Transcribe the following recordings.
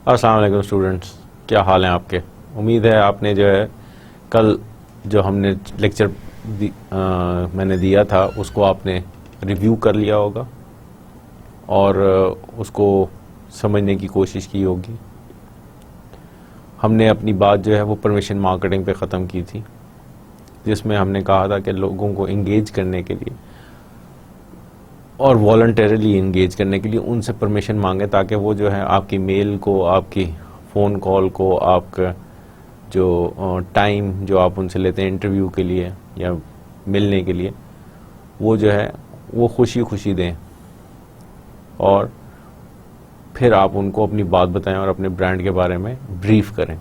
अस्सलाम वालेकुम स्टूडेंट्स, क्या हाल हैं आपके। उम्मीद है आपने जो है कल जो हमने लेक्चर मैंने दिया था उसको आपने रिव्यू कर लिया होगा और उसको समझने की कोशिश की होगी। हमने अपनी बात जो है वो परमिशन मार्केटिंग पे ख़त्म की थी, जिसमें हमने कहा था कि लोगों को इंगेज करने के लिए और वॉलंटरीली इंगेज करने के लिए उनसे परमिशन मांगे, ताकि वो जो है आपकी मेल को, आपकी फ़ोन कॉल को, आपका जो टाइम जो आप उनसे लेते हैं इंटरव्यू के लिए या मिलने के लिए, वो जो है वो खुशी खुशी दें और फिर आप उनको अपनी बात बताएं और अपने ब्रांड के बारे में ब्रीफ करें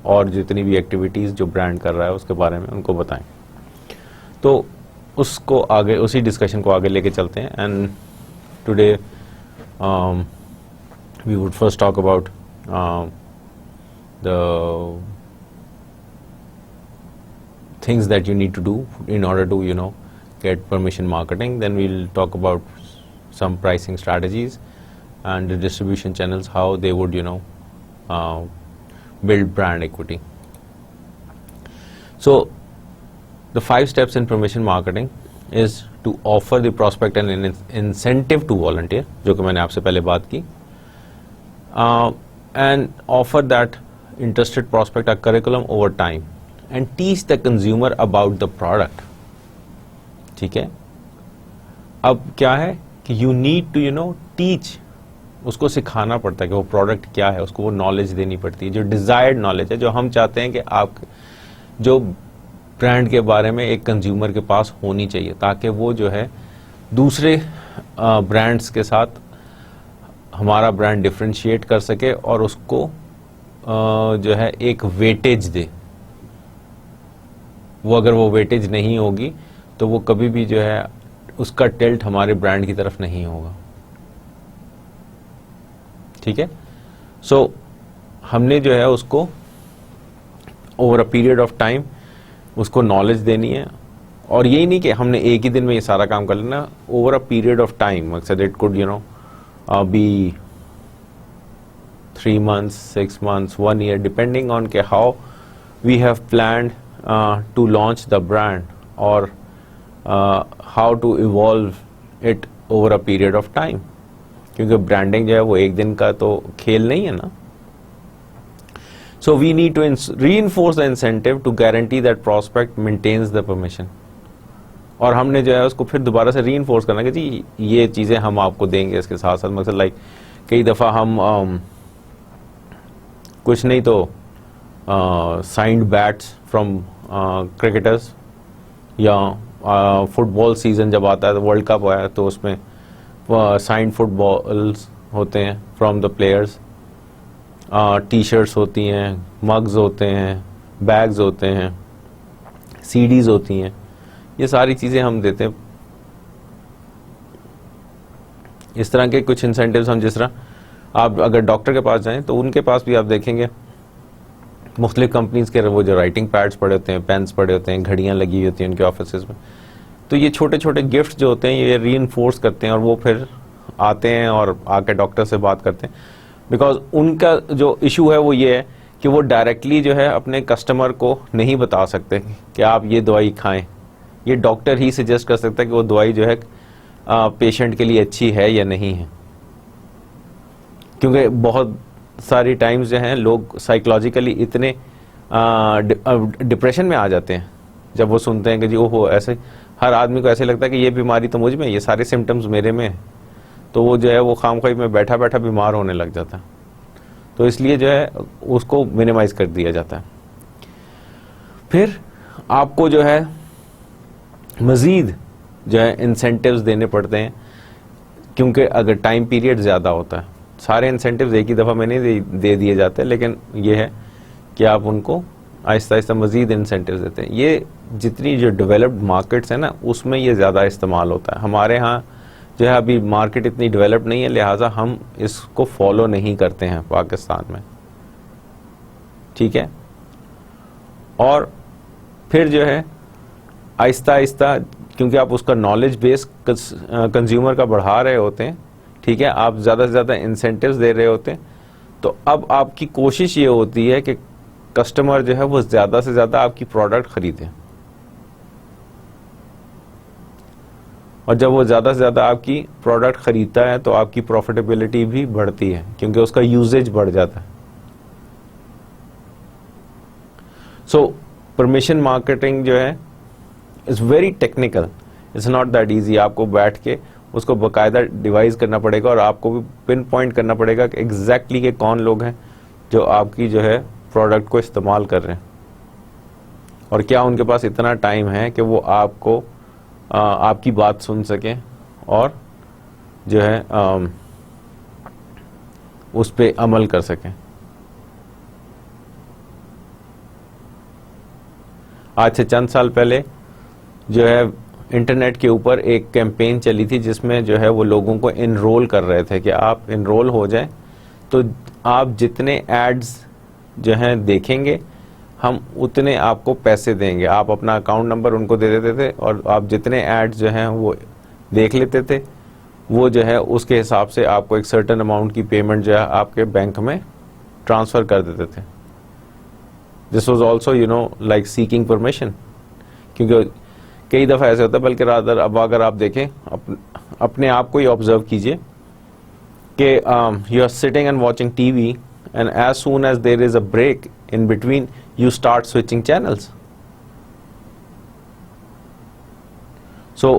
और जितनी भी एक्टिविटीज़ जो ब्रांड कर रहा है उसके बारे में उनको बताएं। तो उसको आगे, उसी डिस्कशन को आगे लेके चलते हैं। And today we would first talk about the things that you need to do in order to get permission marketing. Then we'll talk about some pricing strategies and the distribution channels, how they would build brand equity. So the 5 steps in permission marketing is to offer the prospect an incentive to volunteer, जो कि मैंने आपसे पहले बात की, and offer that interested prospect a curriculum over time and teach the consumer about the product. ठीक है, अब क्या है कि you need to teach, उसको सिखाना पड़ता है कि वो प्रोडक्ट क्या है, उसको वो नॉलेज देनी पड़ती है, जो डिजायर्ड नॉलेज है, जो हम चाहते हैं कि आप जो ब्रांड के बारे में एक कंज्यूमर के पास होनी चाहिए, ताकि वो जो है दूसरे ब्रांड्स के साथ हमारा ब्रांड डिफरेंशिएट कर सके और उसको जो है एक वेटेज दे। वो अगर वो वेटेज नहीं होगी तो वो कभी भी जो है उसका टिल्ट हमारे ब्रांड की तरफ नहीं होगा। ठीक है, सो हमने जो है उसको over a period of time उसको नॉलेज देनी है, और यही नहीं कि हमने एक ही दिन में ये सारा काम कर लेना, over a period of time. मकसद it could be 3 months, 6 months, 1 year, depending on के how we have planned to launch the brand or how to evolve it over a period of time, क्योंकि branding जो है वो एक दिन का तो खेल नहीं है ना। So we need to reinforce the incentive to guarantee that prospect maintains the permission, और हमने जो है उसको फिर दोबारा से reinforce करना कि जी ये चीज़ें हम आपको देंगे इसके साथ साथ। मतलब लाइक कई दफ़ा हम कुछ नहीं तो साइंड बैट्स फ्रॉम क्रिकेटर्स, या फुटबॉल सीज़न जब आता है तो वर्ल्ड कप आया तो उसमें साइंड फुटबॉल्स होते हैं from the players, T shirts होती हैं, मग्स होते हैं, बैग्स होते हैं, सीडीज़ होती हैं, ये सारी चीज़ें हम देते हैं। इस तरह के कुछ इंसेंटिव्स हम, जिस तरह आप अगर डॉक्टर के पास जाएं तो उनके पास भी आप देखेंगे मुख्तलिफ कंपनीज़ के वो जो राइटिंग पैड्स पड़े होते हैं, पेन्स पड़े होते हैं, घड़ियाँ लगी होती हैं उनके ऑफिस में। तो ये छोटे छोटे गिफ्ट जो होते हैं ये रीइंफोर्स करते हैं और वो फिर आते हैं और आके डॉक्टर से बात करते हैं, बिकॉज उनका जो इशू है वो ये है कि वो डायरेक्टली जो है अपने कस्टमर को नहीं बता सकते कि आप ये दवाई खाएं। ये डॉक्टर ही सजेस्ट कर सकता है कि वो दवाई जो है पेशेंट के लिए अच्छी है या नहीं है, क्योंकि बहुत सारी टाइम्स जो हैं लोग साइकोलॉजिकली इतने डिप्रेशन में आ जाते हैं जब वो सुनते हैं कि जी ओहो, ऐसे हर आदमी को ऐसे लगता है कि ये बीमारी तो मुझ में, ये सारे सिम्टम्स मेरे में, तो वो जो है वो खामख्वाही में बैठा बैठा बीमार होने लग जाता है। तो इसलिए जो है उसको मिनिमाइज कर दिया जाता है। फिर आपको जो है मज़ीद जो है इंसेंटिव्स देने पड़ते हैं, क्योंकि अगर टाइम पीरियड ज़्यादा होता है, सारे इंसेंटिव्स एक ही दफ़ा में नहीं दे दिए जाते, लेकिन ये है कि आप उनको आहिस्ता आहिस्ता मज़ीद इंसेंटिव्स देते हैं। ये जितनी जो डेवलप्ड मार्केट्स हैं ना उसमें ये ज़्यादा इस्तेमाल होता है। हमारे यहाँ जो है अभी मार्केट इतनी डेवलप्ड नहीं है, लिहाजा हम इसको फॉलो नहीं करते हैं पाकिस्तान में। ठीक है, और फिर जो है आहिस्ता आहिस्ता, क्योंकि आप उसका नॉलेज बेस कंज्यूमर का बढ़ा रहे होते हैं, ठीक है, आप ज़्यादा से ज़्यादा इंसेंटिव्स दे रहे होते हैं, तो अब आपकी कोशिश ये होती है कि कस्टमर जो है वो ज़्यादा से ज़्यादा आपकी प्रोडक्ट खरीदे, और जब वो ज़्यादा से ज़्यादा आपकी प्रोडक्ट खरीदता है तो आपकी प्रॉफिटेबिलिटी भी बढ़ती है, क्योंकि उसका यूजेज बढ़ जाता है। सो परमिशन मार्केटिंग जो है is very technical, it's not that easy. आपको बैठ के उसको बाकायदा डिवाइस करना पड़ेगा और आपको भी पिन पॉइंट करना पड़ेगा कि एग्जैक्टली के कौन लोग हैं जो आपकी जो है प्रोडक्ट को इस्तेमाल कर रहे हैं, और क्या उनके पास इतना टाइम है कि वो आपको आपकी बात सुन सकें और जो है उस पे अमल कर सकें। आज से चंद साल पहले जो है इंटरनेट के ऊपर एक कैंपेन चली थी जिसमें जो है वो लोगों को इनरोल कर रहे थे कि आप इनरोल हो जाएं तो आप जितने एड्स जो हैं देखेंगे हम उतने आपको पैसे देंगे। आप अपना अकाउंट नंबर उनको दे देते थे और आप जितने एड्स जो हैं वो देख लेते थे, वो जो है उसके हिसाब से आपको एक सर्टेन अमाउंट की पेमेंट जो है आपके बैंक में ट्रांसफ़र कर देते थे। This was also like seeking permission, क्योंकि कई दफ़ा ऐसे होता है, बल्कि रादर अब अगर आप देखें अपने आप को ही ऑब्जर्व कीजिए कि you are sitting and watching TV and as soon as there is a break in between you start switching channels. So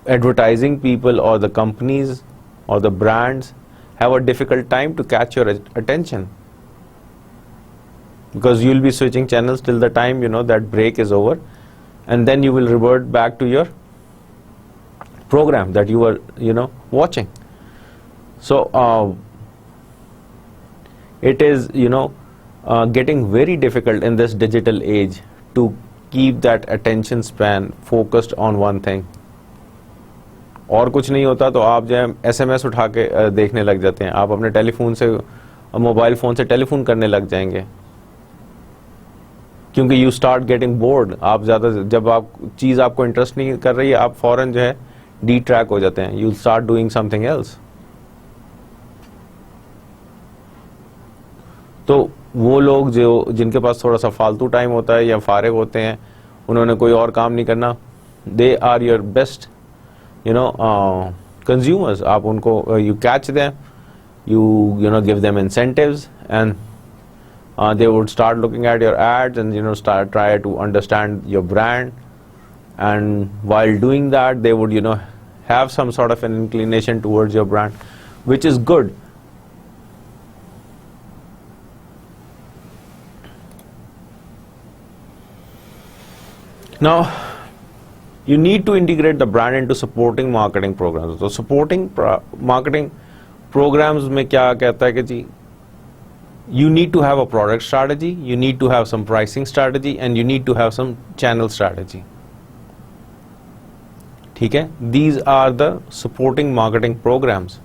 advertising people or the companies or the brands have a difficult time to catch your attention, because you'll be switching channels till the time that break is over, and then you will revert back to your program that you were watching. So it is getting very difficult in this digital age to keep that attention span focused on one thing. और कुछ नहीं होता तो आप जो है SMS उठा के देखने लग जाते हैं, आप अपने टेलीफोन से मोबाइल फ़ोन से टेलीफोन करने लग जाएंगे, क्योंकि यू स्टार्ट गेटिंग बोर्ड। आप ज़्यादा जब आप चीज़ आपको इंटरेस्ट नहीं कर रही है आप फ़ौरन जो है डी ट्रैक हो जाते हैं, you start doing something else. तो वो लोग जो जिनके पास थोड़ा सा फालतू टाइम होता है या फारिग होते हैं, उन्होंने कोई और काम नहीं करना, they are your best consumers. आप उनको you catch them, you give them incentives, and they would start looking at your ads and try to understand your brand, and while doing that they would have some sort of an inclination towards your brand, which is good. Now you need to integrate the brand into supporting marketing programs. So supporting marketing programs में क्या कहता है कि जी you need to have a product strategy, you need to have some pricing strategy, and you need to have some channel strategy. ठीक है, these are the supporting marketing programs.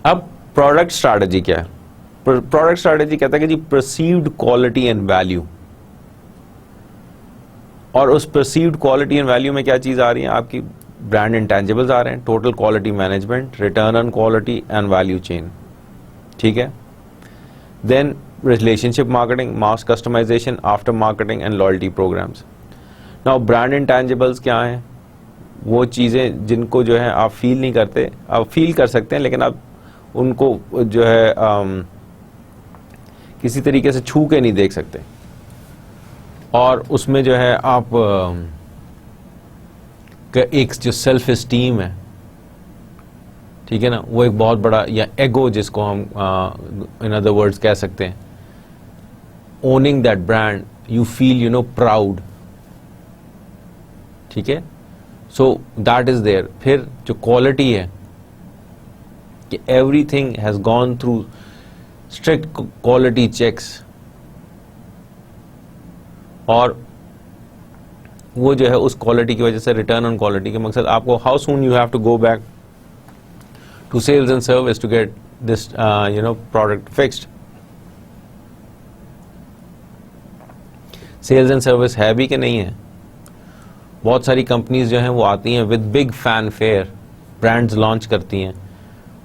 अब product strategy क्या है? Product strategy कहता है कि जी perceived quality and value. और उस perceived quality and value में क्या चीज़ आ रही है? आपकी ब्रांड इंटेंजिबल्स आ रहे हैं, total quality management, return on quality and value chain. ठीक है, then relationship marketing, mass customisation, after marketing and loyalty programs. Now brand intangibles क्या हैं? वो चीज़ें जिनको जो है आप फील नहीं करते, आप फील कर सकते हैं लेकिन आप उनको जो है किसी तरीके से छू के नहीं देख सकते, और उसमें जो है आप एक जो सेल्फ एस्टीम है, ठीक है ना, वो एक बहुत बड़ा, या एगो जिसको हम इन अदर वर्ड्स कह सकते हैं, owning that brand, you feel proud. ठीक है, सो दैट इज देयर। फिर जो क्वालिटी है कि everything has gone through strict quality checks, और वो जो है उस क्वालिटी की वजह से रिटर्न ऑन क्वालिटी के मकसद आपको how soon you have to go back to sales and service to get this product fixed. Sales and service है भी कि नहीं है? बहुत सारी कंपनीज जो हैं वो आती हैं with big fan fair, brands launch करती हैं,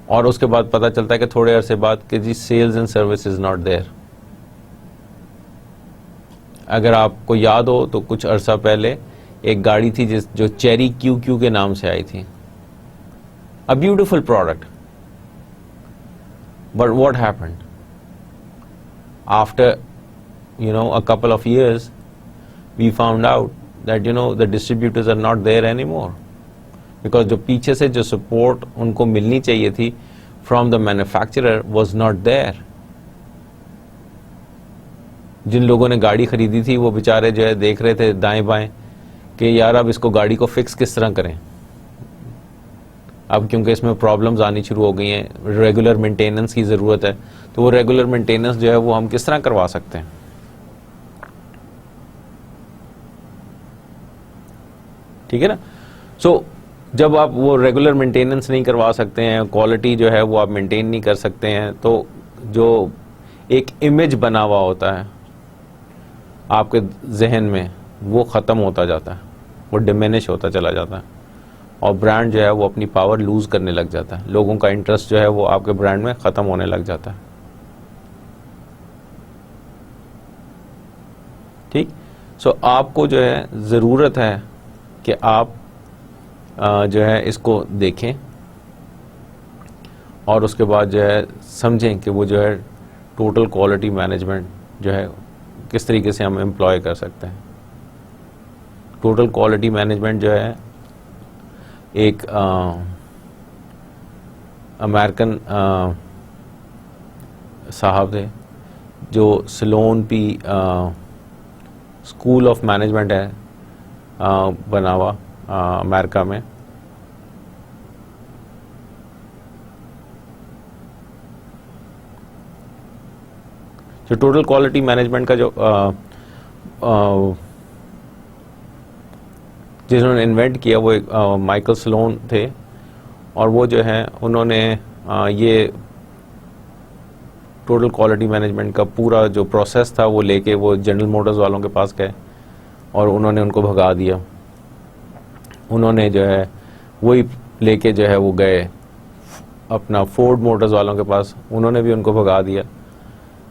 और उसके बाद पता चलता है कि थोड़े अरसे बाद कि जी sales and service is not there. अगर आपको याद हो तो कुछ अरसा पहले एक गाड़ी थी जो चेरी क्यू के नाम से आई थी, a beautiful product, but what happened after a couple of years, we found out that the distributors are not there anymore, because जो पीछे से जो support उनको मिलनी चाहिए थी from the manufacturer was not there। जिन लोगों ने गाड़ी खरीदी थी वो बेचारे जो है देख रहे थे दाएं बाएं कि यार अब इसको गाड़ी को फिक्स किस तरह करें। अब क्योंकि इसमें प्रॉब्लम्स आनी शुरू हो गई हैं, रेगुलर मेंटेनेंस की ज़रूरत है, तो वो रेगुलर मेंटेनेंस जो है वो हम किस तरह करवा सकते हैं। ठीक है ना। सो जब आप वो रेगुलर मेंटेनेंस नहीं करवा सकते हैं, क्वालिटी जो है वो आप मेंटेन नहीं कर सकते हैं, तो जो एक इमेज बना हुआ होता है आपके जहन में वो ख़त्म होता जाता है, वो डिमिनिश होता चला जाता है, और ब्रांड जो है वो अपनी पावर लूज़ करने लग जाता है। लोगों का इंटरेस्ट जो है वो आपके ब्रांड में ख़त्म होने लग जाता है। ठीक। सो आपको जो है ज़रूरत है कि आप जो है इसको देखें और उसके बाद जो है समझें कि वो जो है टोटल क्वालिटी मैनेजमेंट जो है किस तरीके से हम एम्प्लॉय कर सकते हैं। टोटल क्वालिटी मैनेजमेंट जो है एक अमेरिकन साहब थे जो Ceylon P school of management है बना हुआ अमेरिका में। जो टोटल क्वालिटी मैनेजमेंट का जो जिन्होंने इन्वेंट किया वो एक माइकल सिलोन थे, और वो जो है उन्होंने ये टोटल क्वालिटी मैनेजमेंट का पूरा जो प्रोसेस था वो लेके वो जनरल मोटर्स वालों के पास गए और उन्होंने उनको भगा दिया। उन्होंने जो है वही लेके जो है वो गए अपना फोर्ड मोटर्स वालों के पास, उन्होंने भी उनको भगा दिया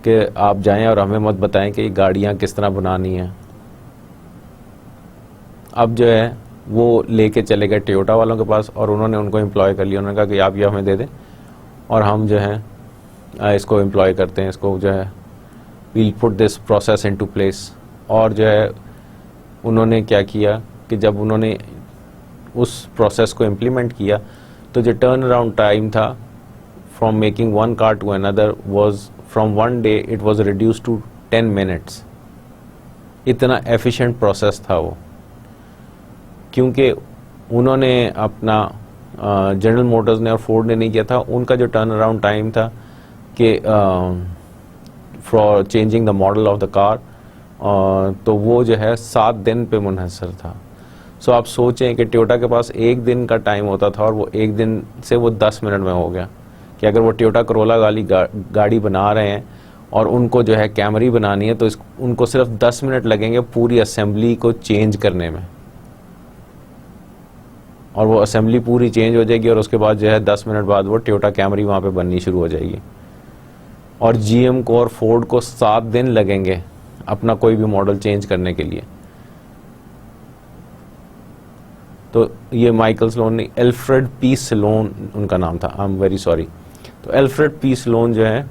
कि आप जाएं और हमें मत बताएं कि गाड़ियां किस तरह बनानी हैं। अब जो है वो लेके चले गए टोयोटा वालों के पास और उन्होंने उनको एम्प्लॉय कर लिया। उन्होंने कहा कि आप ये हमें दे दें और हम जो है इसको एम्प्लॉय करते हैं, इसको जो है we'll put this process into place. और जो है उन्होंने क्या किया कि जब उन्होंने उस प्रोसेस को इम्प्लीमेंट किया तो जो टर्न अराउंड टाइम था from making one car to another was from one day it was reduce to 10 minutes. इतना एफिशिएंट प्रोसेस था वो, क्योंकि उन्होंने अपना जनरल मोटर्स ने और फोर्ड ने नहीं किया था। उनका जो टर्न अराउंड टाइम था कि for changing the model of the car तो वो जो है 7 दिन पे मुनहसर था। सो आप सोचें कि टोयोटा के पास 1 दिन का टाइम होता था और वो 1 दिन से वो 10 मिनट में हो गया। कि अगर वो टोयोटा करोला गाड़ी बना रहे हैं और उनको जो है कैमरी बनानी है तो उनको सिर्फ 10 मिनट लगेंगे पूरी असेंबली को चेंज करने में, और वो असेंबली पूरी चेंज हो जाएगी और उसके बाद जो है 10 मिनट बाद वो टोयोटा कैमरी वहाँ पे बननी शुरू हो जाएगी। और जीएम को और फोर्ड को 7 दिन लगेंगे अपना कोई भी मॉडल चेंज करने के लिए। तो ये माइकल सिलोन ने, एल्फ्रेड पी सिलोन उनका नाम था, आई एम वेरी सॉरी। तो एल्फ्रेड पी सिलोन जो है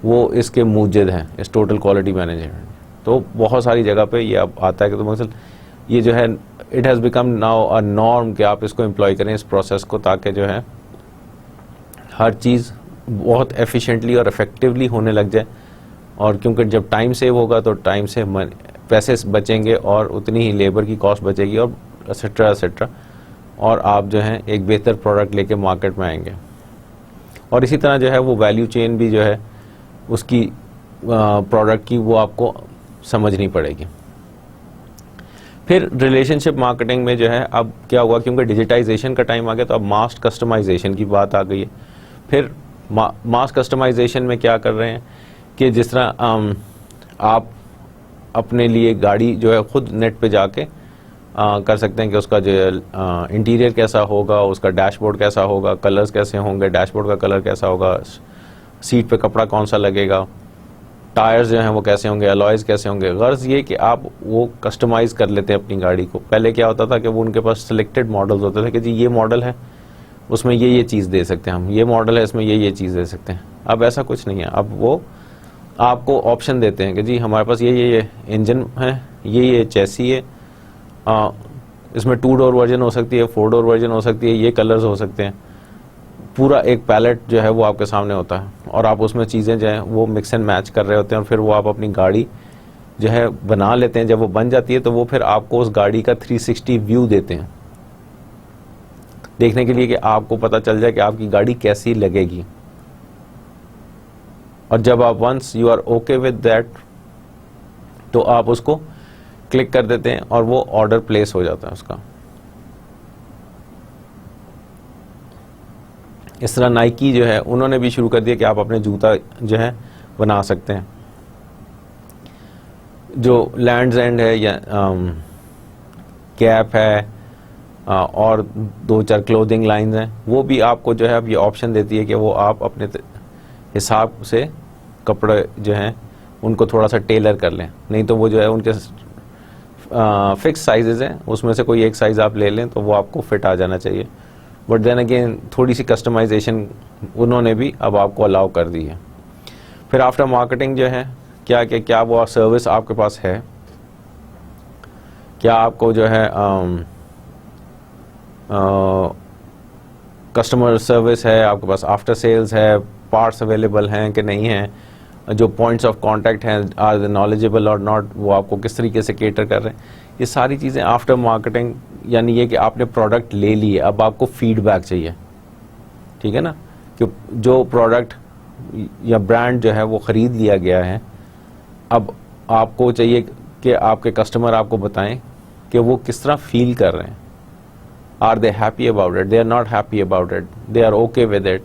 वो इसके मूजिद हैं इस टोटल क्वालिटी मैनेजमेंट। तो बहुत सारी जगह पे ये अब आता है कि तो मसल ये जो है it has become now a norm कि आप इसको एम्प्लॉय करें इस प्रोसेस को, ताकि जो है हर चीज़ बहुत एफिशिएंटली और इफेक्टिवली होने लग जाए। और क्योंकि जब टाइम सेव होगा तो टाइम से पैसे बचेंगे और उतनी ही लेबर की कॉस्ट बचेगी और एसेट्रा एसेट्रा, और आप जो है एक बेहतर प्रोडक्ट लेके मार्केट में आएंगे। और इसी तरह जो है वो वैल्यू चेन भी जो है उसकी प्रोडक्ट की वो आपको समझनी पड़ेगी। फिर रिलेशनशिप मार्केटिंग में जो है अब क्या हुआ, क्योंकि डिजिटाइजेशन का टाइम आ गया तो अब मास कस्टमाइजेशन की बात आ गई है। फिर मास कस्टमाइजेशन में क्या कर रहे हैं कि जिस तरह आप अपने लिए गाड़ी जो है खुद नेट पे जाके कर सकते हैं कि उसका जो इंटीरियर कैसा होगा, उसका डैशबोर्ड कैसा होगा, कलर्स कैसे होंगे, डैशबोर्ड का कलर कैसा होगा, सीट पे कपड़ा कौन सा लगेगा, टायर्स जो हैं वो कैसे होंगे, अलॉयज़ कैसे होंगे। गर्ज़ ये कि आप वो कस्टमाइज़ कर लेते हैं अपनी गाड़ी को। पहले क्या होता था कि वो उनके पास सिलेक्टेड मॉडल्स होते थे कि जी ये मॉडल है, उसमें ये चीज़ दे सकते हैं हम, ये मॉडल है इसमें ये चीज़ दे सकते हैं। अब ऐसा कुछ नहीं है, अब वो आपको ऑप्शन देते हैं कि जी हमारे पास ये इंजन है, ये चैसी है, इसमें 2 डोर वर्जन हो सकती है, 4 डोर वर्जन हो सकती है, ये कलर्स हो सकते हैं। पूरा एक पैलेट जो है वो आपके सामने होता है और आप उसमें चीज़ें जो हैं वो मिक्स एंड मैच कर रहे होते हैं और फिर वो आप अपनी गाड़ी जो है बना लेते हैं। जब वो बन जाती है तो वो फिर आपको उस गाड़ी का 360 व्यू देते हैं, देखने के लिए कि आपको पता चल जाए कि आपकी गाड़ी कैसी लगेगी। और जब आप once you are okay with that तो आप उसको क्लिक कर देते हैं और वो ऑर्डर प्लेस हो जाता है उसका। इस तरह नाइकी जो है उन्होंने भी शुरू कर दिया कि आप अपने जूता जो है बना सकते हैं। जो लैंड्स एंड है या कैप है और 2-4 क्लोथिंग लाइंस हैं, वो भी आपको जो है अब ये ऑप्शन देती है कि वो आप अपने हिसाब से कपड़े जो हैं उनको थोड़ा सा टेलर कर लें। नहीं तो वो जो है उनके फिक्स साइजेस हैं, उसमें से कोई एक साइज़ आप ले लें तो वो आपको फिट आ जाना चाहिए। बट देन अगेन थोड़ी सी कस्टमाइजेशन उन्होंने भी अब आपको अलाउ कर दी है। फिर आफ्टर मार्केटिंग जो है क्या वो सर्विस आपके पास है, क्या आपको जो है कस्टमर सर्विस है, आपके पास आफ्टर सेल्स है, पार्ट्स अवेलेबल हैं कि नहीं हैं, जो पॉइंट्स ऑफ कांटेक्ट हैं आर दे नॉलेजेबल और नॉट, वो आपको किस तरीके से केटर कर रहे हैं। ये सारी चीज़ें आफ्टर मार्केटिंग, यानी ये कि आपने प्रोडक्ट ले लिए, अब आपको फीडबैक चाहिए, ठीक है ना, कि जो प्रोडक्ट या ब्रांड जो है वो ख़रीद लिया गया है, अब आपको चाहिए कि आपके कस्टमर आपको बताएं कि वो किस तरह फील कर रहे हैं। Are they happy about it, they are not happy about it, they are okay with it,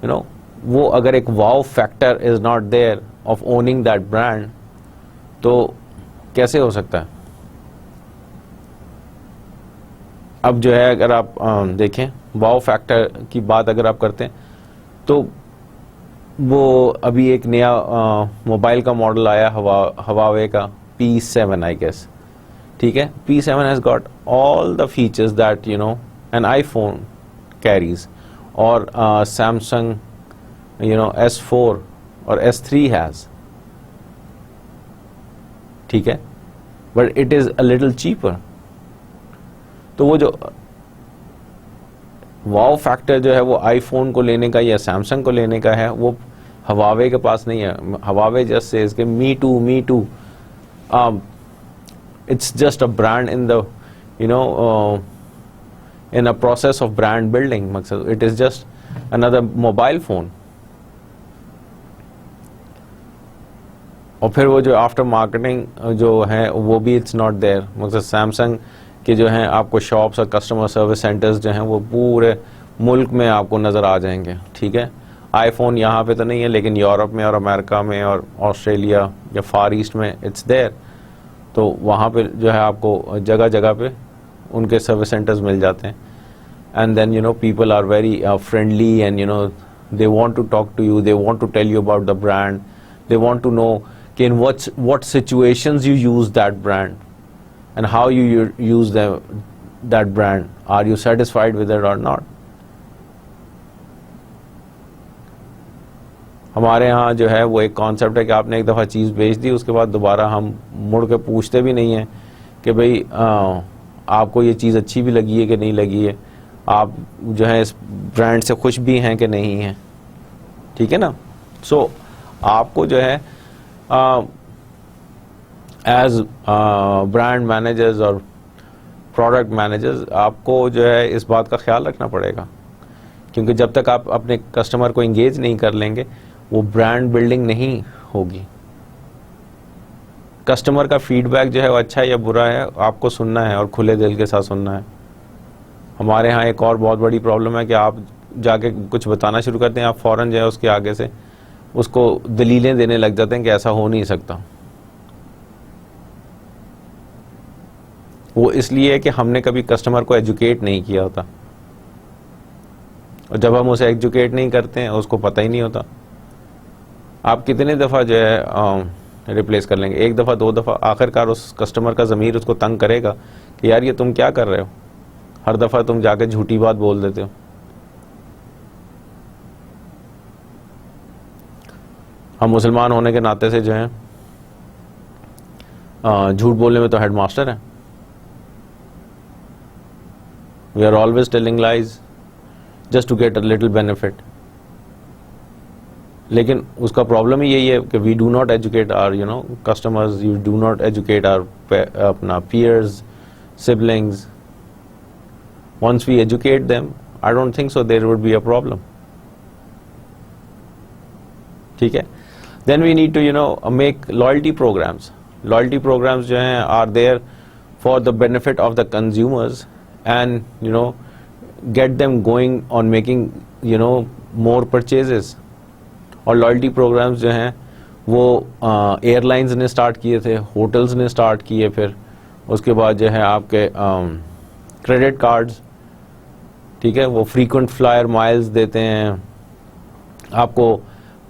you know. वो अगर एक wow factor is not there of owning that brand तो कैसे हो सकता है। अब जो है अगर आप देखें वाव फैक्टर की बात अगर आप करते हैं तो वो अभी एक नया मोबाइल का मॉडल आया हवावे का P7 आई गेस, ठीक है। P7 has got all the features that you know an iPhone carries और सैमसंग S4 और S3 हैज, ठीक है, but it is a little cheaper. तो वो जो वाव फैक्टर जो है वो आईफोन को लेने का या सैमसंग को लेने का है, वो हवावे के पास नहीं है। हवावे जस्ट सेज कि me too it's just a brand in the in a process of brand building, मकसद it is just another mobile phone। और फिर वो जो आफ्टर मार्केटिंग जो है वो भी इट्स नॉट देयर, मकसद सैमसंग के जो हैं आपको शॉप्स और कस्टमर सर्विस सेंटर्स जो हैं वो पूरे मुल्क में आपको नज़र आ जाएंगे, ठीक है। आईफोन यहाँ पे तो नहीं है लेकिन यूरोप में और अमेरिका में और ऑस्ट्रेलिया या फार ईस्ट में इट्स देयर। तो वहाँ पे जो है आपको जगह जगह पे उनके सर्विस सेंटर्स मिल जाते हैं। And then you know people are very friendly and you know they want to talk to you, they want to tell you about the brand, they want to know कि in what situations you use that brand and how you use that brand, are you satisfied with it or not। हमारे यहाँ जो है वो एक concept है कि आपने एक दफ़ा चीज़ बेच दी, उसके बाद दोबारा हम मुड़ के पूछते भी नहीं हैं कि भाई आपको ये चीज़ अच्छी भी लगी है कि नहीं लगी है, आप जो है इस ब्रांड से खुश भी हैं कि नहीं हैं, ठीक है ना। सो आपको जो है एज ब्रांड मैनेजर्स और प्रोडक्ट मैनेजर्स आपको जो है इस बात का ख्याल रखना पड़ेगा, क्योंकि जब तक आप अपने कस्टमर को इंगेज नहीं कर लेंगे वो ब्रांड बिल्डिंग नहीं होगी। कस्टमर का फीडबैक जो है वो अच्छा है या बुरा है आपको सुनना है और खुले दिल के साथ सुनना है। हमारे यहाँ एक और बहुत बड़ी प्रॉब्लम है कि आप जाके कुछ बताना शुरू करते हैं, आप फ़ौरन जो है उसके आगे से उसको दलीलें देने लग जाते हैं कि ऐसा हो नहीं सकता। वो इसलिए है कि हमने कभी कस्टमर को एजुकेट नहीं किया होता, और जब हम उसे एजुकेट नहीं करते हैं उसको पता ही नहीं होता। आप कितने दफ़ा जो है रिप्लेस कर लेंगे, एक दफ़ा दो दफ़ा, आखिरकार उस कस्टमर का ज़मीर उसको तंग करेगा कि यार ये तुम क्या कर रहे हो, हर दफ़ा तुम जाके झूठी बात बोल देते हो। हम मुसलमान होने के नाते से जो है झूठ बोलने में तो हेडमास्टर है। We are always telling lies just to get a little benefit. लेकिन उसका प्रॉब्लम ही यही है कि we do not educate our customers, you do not educate our अपना peers, siblings. Once we educate them, I don't think so there would be a problem. ठीक है, then we need to make loyalty programmes. Loyalty programmes जो हैं are there for the benefit of the consumers and get them going on making more purchases. और loyalty programmes जो हैं वो airlines ने start किए थे, होटल्स ने स्टार्ट किए, फिर उसके बाद जो है आपके क्रेडिट कार्ड्स, ठीक है, वो फ्रीक्वेंट फ्लायर माइल्स देते हैं आपको,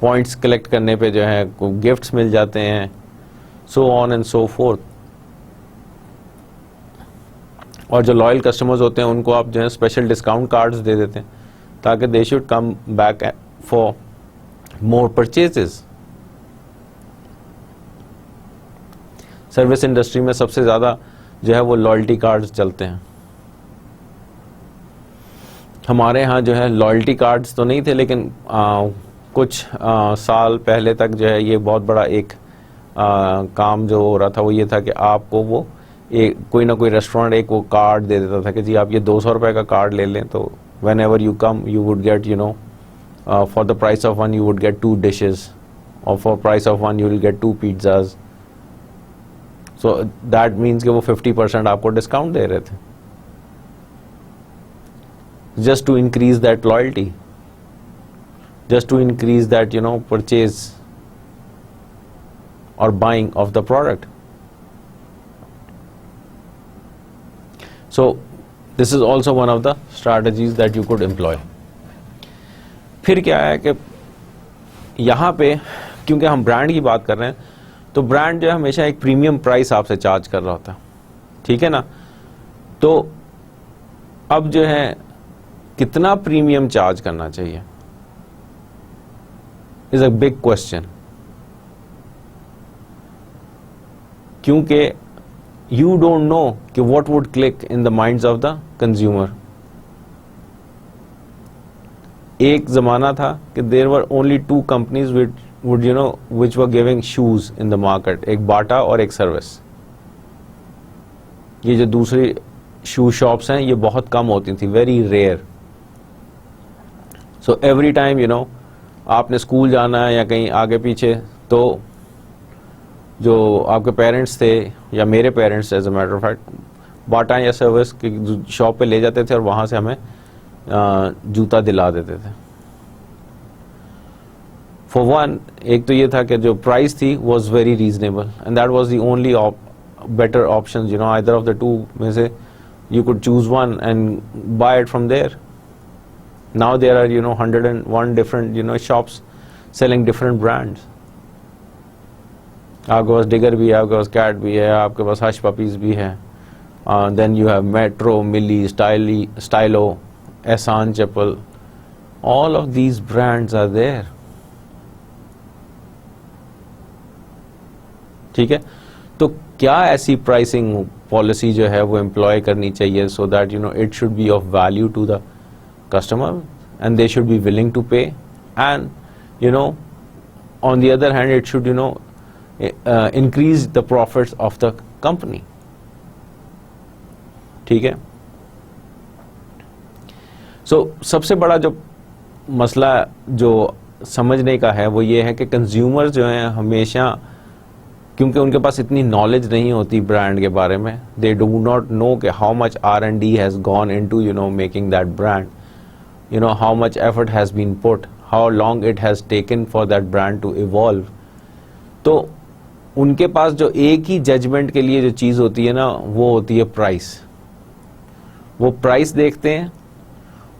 पॉइंट्स कलेक्ट करने पे जो है गिफ्ट्स मिल जाते हैं, so on and so fourth. और जो लॉयल कस्टमर्स होते हैं उनको आप जो है स्पेशल डिस्काउंट कार्ड्स दे देते हैं ताकि they should come back for more purchases. Service industry में सबसे ज़्यादा जो है वो लॉयल्टी कार्ड्स चलते हैं। हमारे यहाँ जो है लॉयल्टी कार्ड्स तो नहीं थे, लेकिन कुछ साल पहले तक जो है ये बहुत बड़ा एक काम जो हो रहा था वो ये था कि आपको वो एक कोई ना कोई रेस्टोरेंट एक वो कार्ड दे देता था कि जी आप ये 200 रुपये का कार्ड ले लें, तो whenever you come you would get for the price of one you would get 2 dishes, और for price of one you will get 2 pizzas. So that means कि वो 50% आपको डिस्काउंट दे रहे थे, just to increase that loyalty, just to increase that purchase or buying of the product. So this is also one of the strategies that you could employ. फिर क्या है कि यहाँ पे क्योंकि हम ब्रांड की बात कर रहे हैं, तो ब्रांड जो है हमेशा एक प्रीमियम प्राइस आपसे चार्ज कर रहा होता है, ठीक है ना। तो अब जो है कितना प्रीमियम चार्ज करना चाहिए इज अ बिग क्वेश्चन, क्योंकि यू डोंट नो कि what would click in the minds of the consumer. एक जमाना था कि there were only 2 companies which were giving shoes in the market, एक बाटा और एक सर्विस। ये जो दूसरी शू शॉप्स हैं ये बहुत कम होती थी, very rare. So every time आपने स्कूल जाना है या कहीं आगे पीछे, तो जो आपके पेरेंट्स थे या मेरे parents as a matter of fact Bata या सर्विस की शॉप पे ले जाते थे और वहाँ से हमें जूता दिला देते थे। फॉर वन, एक तो ये था कि जो प्राइस थी was very reasonable and that was the only better option, either of the 2 में से you could choose one and buy it from there. Now there are 101 different shops selling different brands. आपके पास digger भी है, आपके पास cat भी है, आपके पास hush puppies भी है, then you have Metro, Milli, Stylo, Ehsan Chappal, all of these brands are there. ठीक है, तो क्या ऐसी प्राइसिंग पॉलिसी जो है वो एम्प्लॉय करनी चाहिए so that it should be of value to the customer and they should be willing to pay, and on the other hand it should increase the profits of the company. ठीक है, सो सबसे बड़ा जो मसला जो समझने का है वो ये है कि कंज्यूमर जो हैं हमेशा, क्योंकि उनके पास इतनी नॉलेज नहीं होती ब्रांड के बारे में, दे डू नॉट नो कि how much R&D has gone into making that brand, how much effort has been put, how long it has taken for that brand to evolve. तो उनके पास जो एक ही जजमेंट के लिए जो चीज़ होती है ना, वो होती है प्राइस। वो प्राइस देखते हैं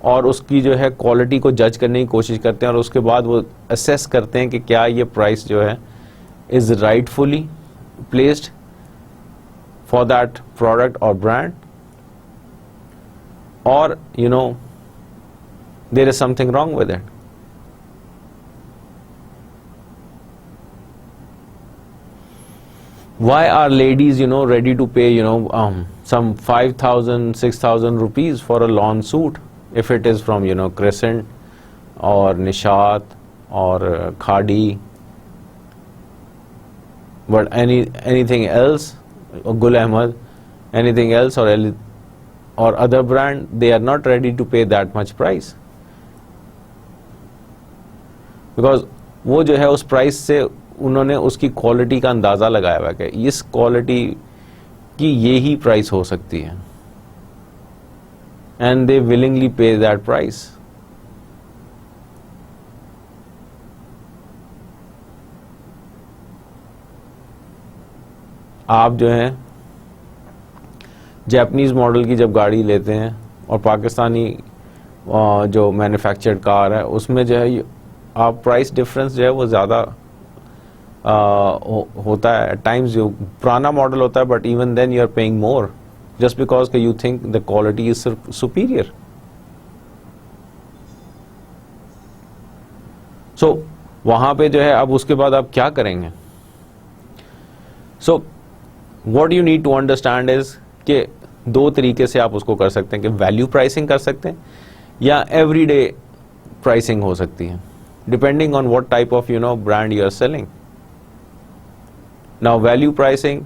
और उसकी जो है क्वालिटी को जज करने की कोशिश करते हैं, और उसके बाद वो असेस करते हैं कि क्या ये प्राइस जो है is rightfully placed for that product और ब्रांड, और you know there is something wrong with it. Why are ladies, ready to pay, some 5,000, 6,000 rupees for a lawn suit if it is from, Crescent or Nishat or Khadi, but anything else, or Gul Ahmad, anything else or other brand, they are not ready to pay that much price, because वो जो है उस price से उन्होंने उसकी quality का अंदाज़ा लगाया हुआ है कि इस क्वालिटी की ये ही प्राइस हो सकती है, एंड दे विलिंगली पे दैट प्राइस। आप जो है जापानीज मॉडल की जब गाड़ी लेते हैं और पाकिस्तानी जो मैन्युफैक्चर्ड कार है उसमें जो है आप प्राइस डिफरेंस जो है वो ज़्यादा होता है एट टाइम्स। जो पुराना मॉडल होता है, but even then you are paying more just because you think the quality is superior. So वहां पे जो है अब उसके बाद आप क्या करेंगे? So what you need to understand is कि दो तरीके से आप उसको कर सकते हैं कि वैल्यू प्राइसिंग कर सकते हैं या एवरीडे प्राइसिंग हो सकती है, depending on what type of brand you are selling. Now value pricing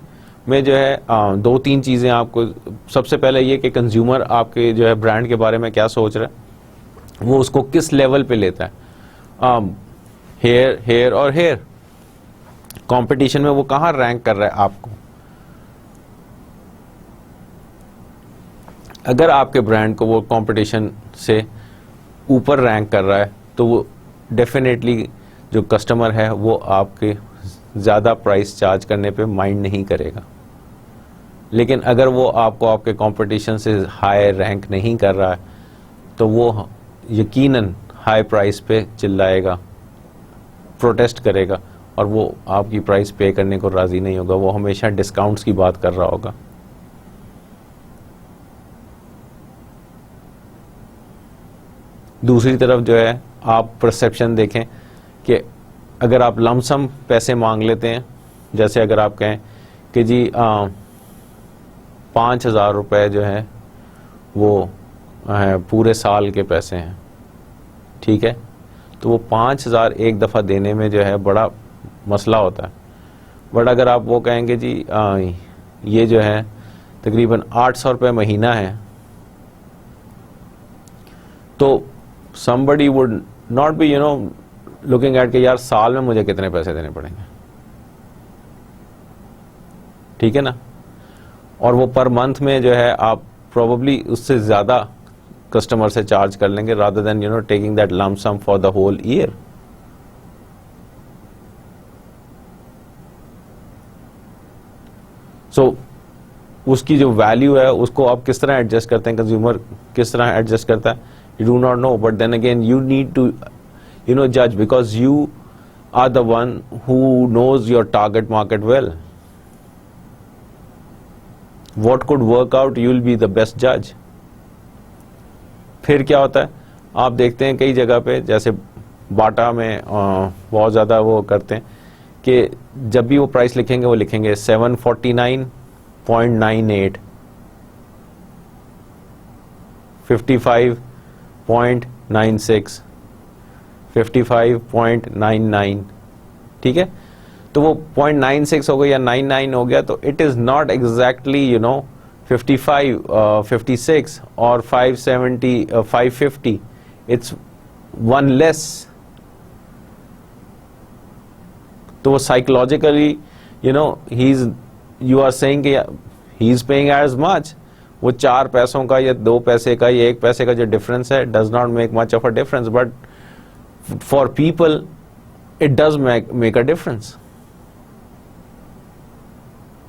में जो है दो तीन चीज़ें आपको, सबसे पहले ये कि कंज्यूमर आपके जो है ब्रांड के बारे में क्या सोच रहा है, वो उसको किस लेवल पे लेता है। हेयर और हेयर कंपटीशन में वो कहाँ रैंक कर रहा है आपको। अगर आपके ब्रांड को वो कंपटीशन से ऊपर रैंक कर रहा है तो वो डेफिनेटली जो कस्टमर है वो आपके ज़्यादा प्राइस चार्ज करने पे माइंड नहीं करेगा। लेकिन अगर वो आपको आपके कंपटीशन से हाई रैंक नहीं कर रहा है तो वो यकीनन हाई प्राइस पे चिल्लाएगा, प्रोटेस्ट करेगा, और वो आपकी प्राइस पे करने को राज़ी नहीं होगा। वो हमेशा डिस्काउंट्स की बात कर रहा होगा। दूसरी तरफ जो है आप परसेप्शन देखें कि अगर आप लमसम पैसे मांग लेते हैं, जैसे अगर आप कहें कि जी 5,000 रुपये जो है वो पूरे साल के पैसे हैं, ठीक है, तो वो 5,000 एक दफ़ा देने में जो है बड़ा मसला होता है। बट अगर आप वो कहेंगे जी ये जो है तकरीबन 800 रुपये महीना है, तो somebody would not be looking at कि यार साल में मुझे कितने पैसे देने पड़ेंगे, ठीक है ना। और वो पर मंथ में जो है आप प्रोबेबली उससे ज़्यादा कस्टमर से चार्ज कर लेंगे rather than taking that lump sum for the whole year. So उसकी जो वैल्यू है उसको आप किस तरह एडजस्ट करते हैं, कंज्यूमर किस तरह एडजस्ट करता है, you do not know, but then again you need to judge, because you are the one who knows your target market well. What could work out, you will be the best judge. फिर क्या होता है, आप देखते हैं कई जगह पे जैसे बाटा में बहुत ज़्यादा वो करते हैं कि जब भी वो प्राइस लिखेंगे वो लिखेंगे 749.98, 55.96, 55.99, ठीक है। तो वो 0.96 हो गया या 99 हो गया, तो इट इज़ नॉट एग्जैक्टली 55, 56 और 570, 550, इट्स वन लेस। तो वो साइकोलॉजिकली यू आर सेइंग कि he is paying as much. वो 4 पैसों का या 2 पैसे का या 1 पैसे का जो डिफरेंस है does not make much of a difference, but for people it does make a difference.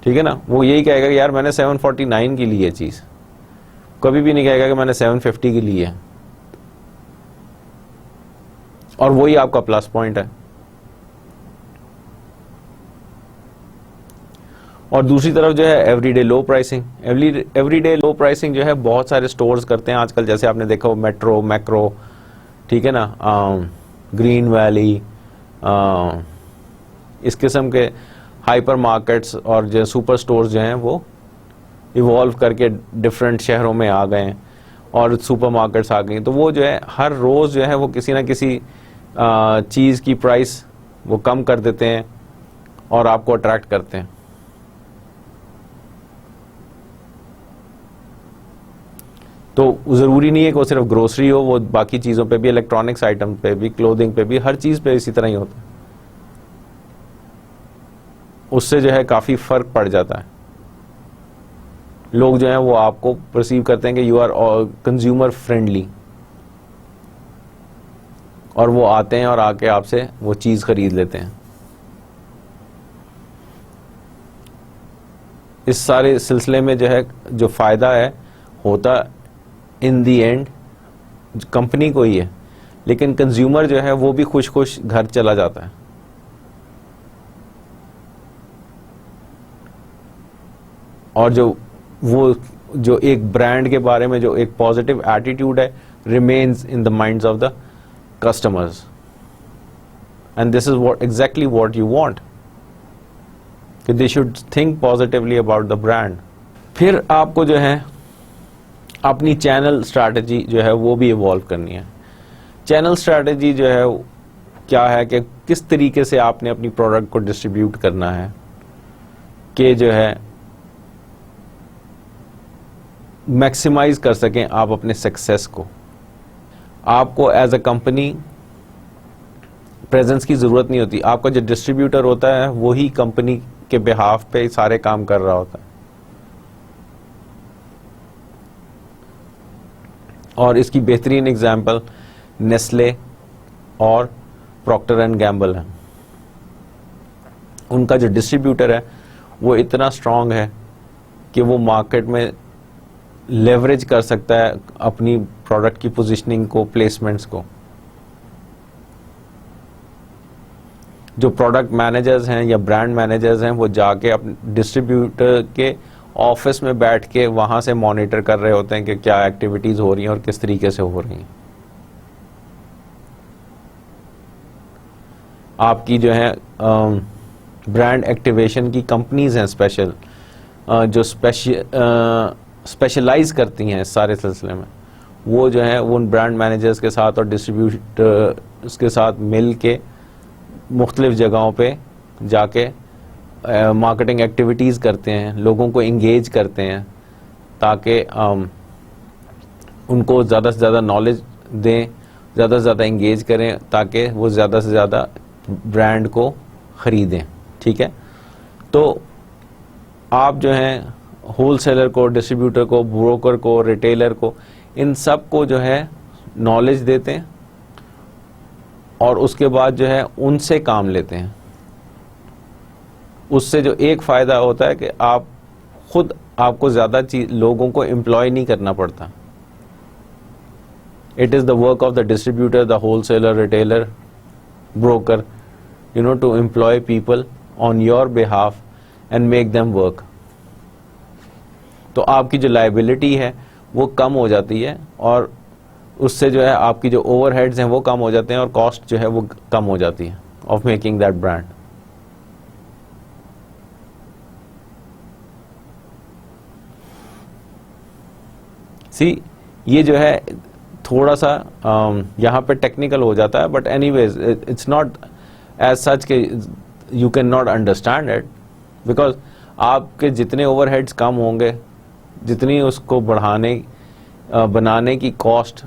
ठीक है ना, वो यही कहेगा कि यार मैंने 749 की ली है चीज़, कभी भी नहीं कहेगा कि मैंने 750 की ली है। और वही आपका प्लस पॉइंट है। और दूसरी तरफ जो है everyday low pricing, everyday low pricing जो है बहुत सारे स्टोर्स करते हैं आजकल, जैसे आपने देखा हो मेट्रो, मैक्रो, ठीक है ना, ग्रीन वैली, इस किस्म के हाइपर मार्केट्स और जो सुपर स्टोर्स जो हैं वो इवॉल्व करके डिफरेंट शहरों में आ गए हैं और सुपर मार्केट्स आ गई। तो वो जो है हर रोज़ जो है वो किसी ना किसी चीज़ की प्राइस वो कम कर देते हैं और आपको अट्रैक्ट करते हैं। तो ज़रूरी नहीं है कि वो सिर्फ ग्रोसरी हो, वो बाकी चीज़ों पे भी, इलेक्ट्रॉनिक्स आइटम पे भी, क्लोथिंग पे भी, हर चीज़ पे इसी तरह ही होता है। उससे जो है काफ़ी फ़र्क पड़ जाता है। लोग जो हैं वो आपको परसीव करते हैं कि यू आर कंज्यूमर फ्रेंडली, और वो आते हैं और आके आपसे वो चीज़ खरीद लेते हैं। इस सारे सिलसिले में जो है जो फ़ायदा है होता इन दी एंड कंपनी को ही है, लेकिन कंज्यूमर जो है वो भी खुश खुश घर चला जाता है। और जो एक ब्रांड के बारे में जो एक पॉजिटिव एटीट्यूड है remains in the minds of the customers, and this is what exactly what you want, कि they should think positively about the brand. फिर आपको जो है अपनी चैनल स्ट्रैटेजी जो है वो भी इवॉल्व करनी है। चैनल स्ट्रैटेजी जो है क्या है कि किस तरीके से आपने अपनी प्रोडक्ट को डिस्ट्रीब्यूट करना है कि जो है मैक्सिमाइज कर सकें आप अपने सक्सेस को। आपको एज अ कंपनी प्रेजेंस की ज़रूरत नहीं होती, आपका जो डिस्ट्रीब्यूटर होता है वही कंपनी के बिहाफ पे सारे काम कर रहा होता है। और इसकी बेहतरीन एग्जाम्पल नेस्ले और प्रॉक्टर एंड गैम्बल है। उनका जो डिस्ट्रीब्यूटर है वो इतना स्ट्रांग है कि वो मार्केट में लेवरेज कर सकता है अपनी प्रोडक्ट की पोजीशनिंग को, प्लेसमेंट्स को। जो प्रोडक्ट मैनेजर्स हैं या ब्रांड मैनेजर्स हैं वो जाके अपने डिस्ट्रीब्यूटर के ऑफिस में बैठ के वहां से मॉनिटर कर रहे होते हैं कि क्या एक्टिविटीज हो रही हैं और किस तरीके से हो रही हैं। आपकी जो है ब्रांड एक्टिवेशन की कंपनीज हैं स्पेशल, जो स्पेशलाइज करती हैं इस सारे सिलसिले में, वो जो है उन ब्रांड मैनेजर्स के साथ और डिस्ट्रीब्यूटर्स के साथ मिल के मुख्तलिफ जगहों पे जाके मार्केटिंग एक्टिविटीज़ करते हैं, लोगों को इंगेज करते हैं ताकि उनको ज़्यादा से ज़्यादा नॉलेज दें, ज़्यादा से ज़्यादा इंगेज करें ताकि वो ज़्यादा से ज़्यादा ब्रांड को ख़रीदें। ठीक है, तो आप जो हैं होलसेलर को, डिस्ट्रीब्यूटर को, ब्रोकर को, रिटेलर को, इन सब को जो है नॉलेज देते हैं और उसके बाद जो है उनसे काम लेते हैं। उससे जो एक फ़ायदा होता है कि आप खुद, आपको ज़्यादा लोगों को एम्प्लॉय नहीं करना पड़ता। It is the work of the distributor, the wholesaler, retailer, broker, you know, to employ people on your behalf and make them work। तो आपकी जो लाइबिलिटी है वो कम हो जाती है और उससे जो है आपकी जो ओवरहेड्स हैं वो कम हो जाते हैं और कॉस्ट जो है वो कम हो जाती है ऑफ मेकिंग दैट ब्रांड। सी, ये जो है थोड़ा सा यहाँ पे टेक्निकल हो जाता है, but anyways it's not as such के you can not understand it, because आपके जितने ओवरहेड्स कम होंगे, जितनी उसको बनाने की कॉस्ट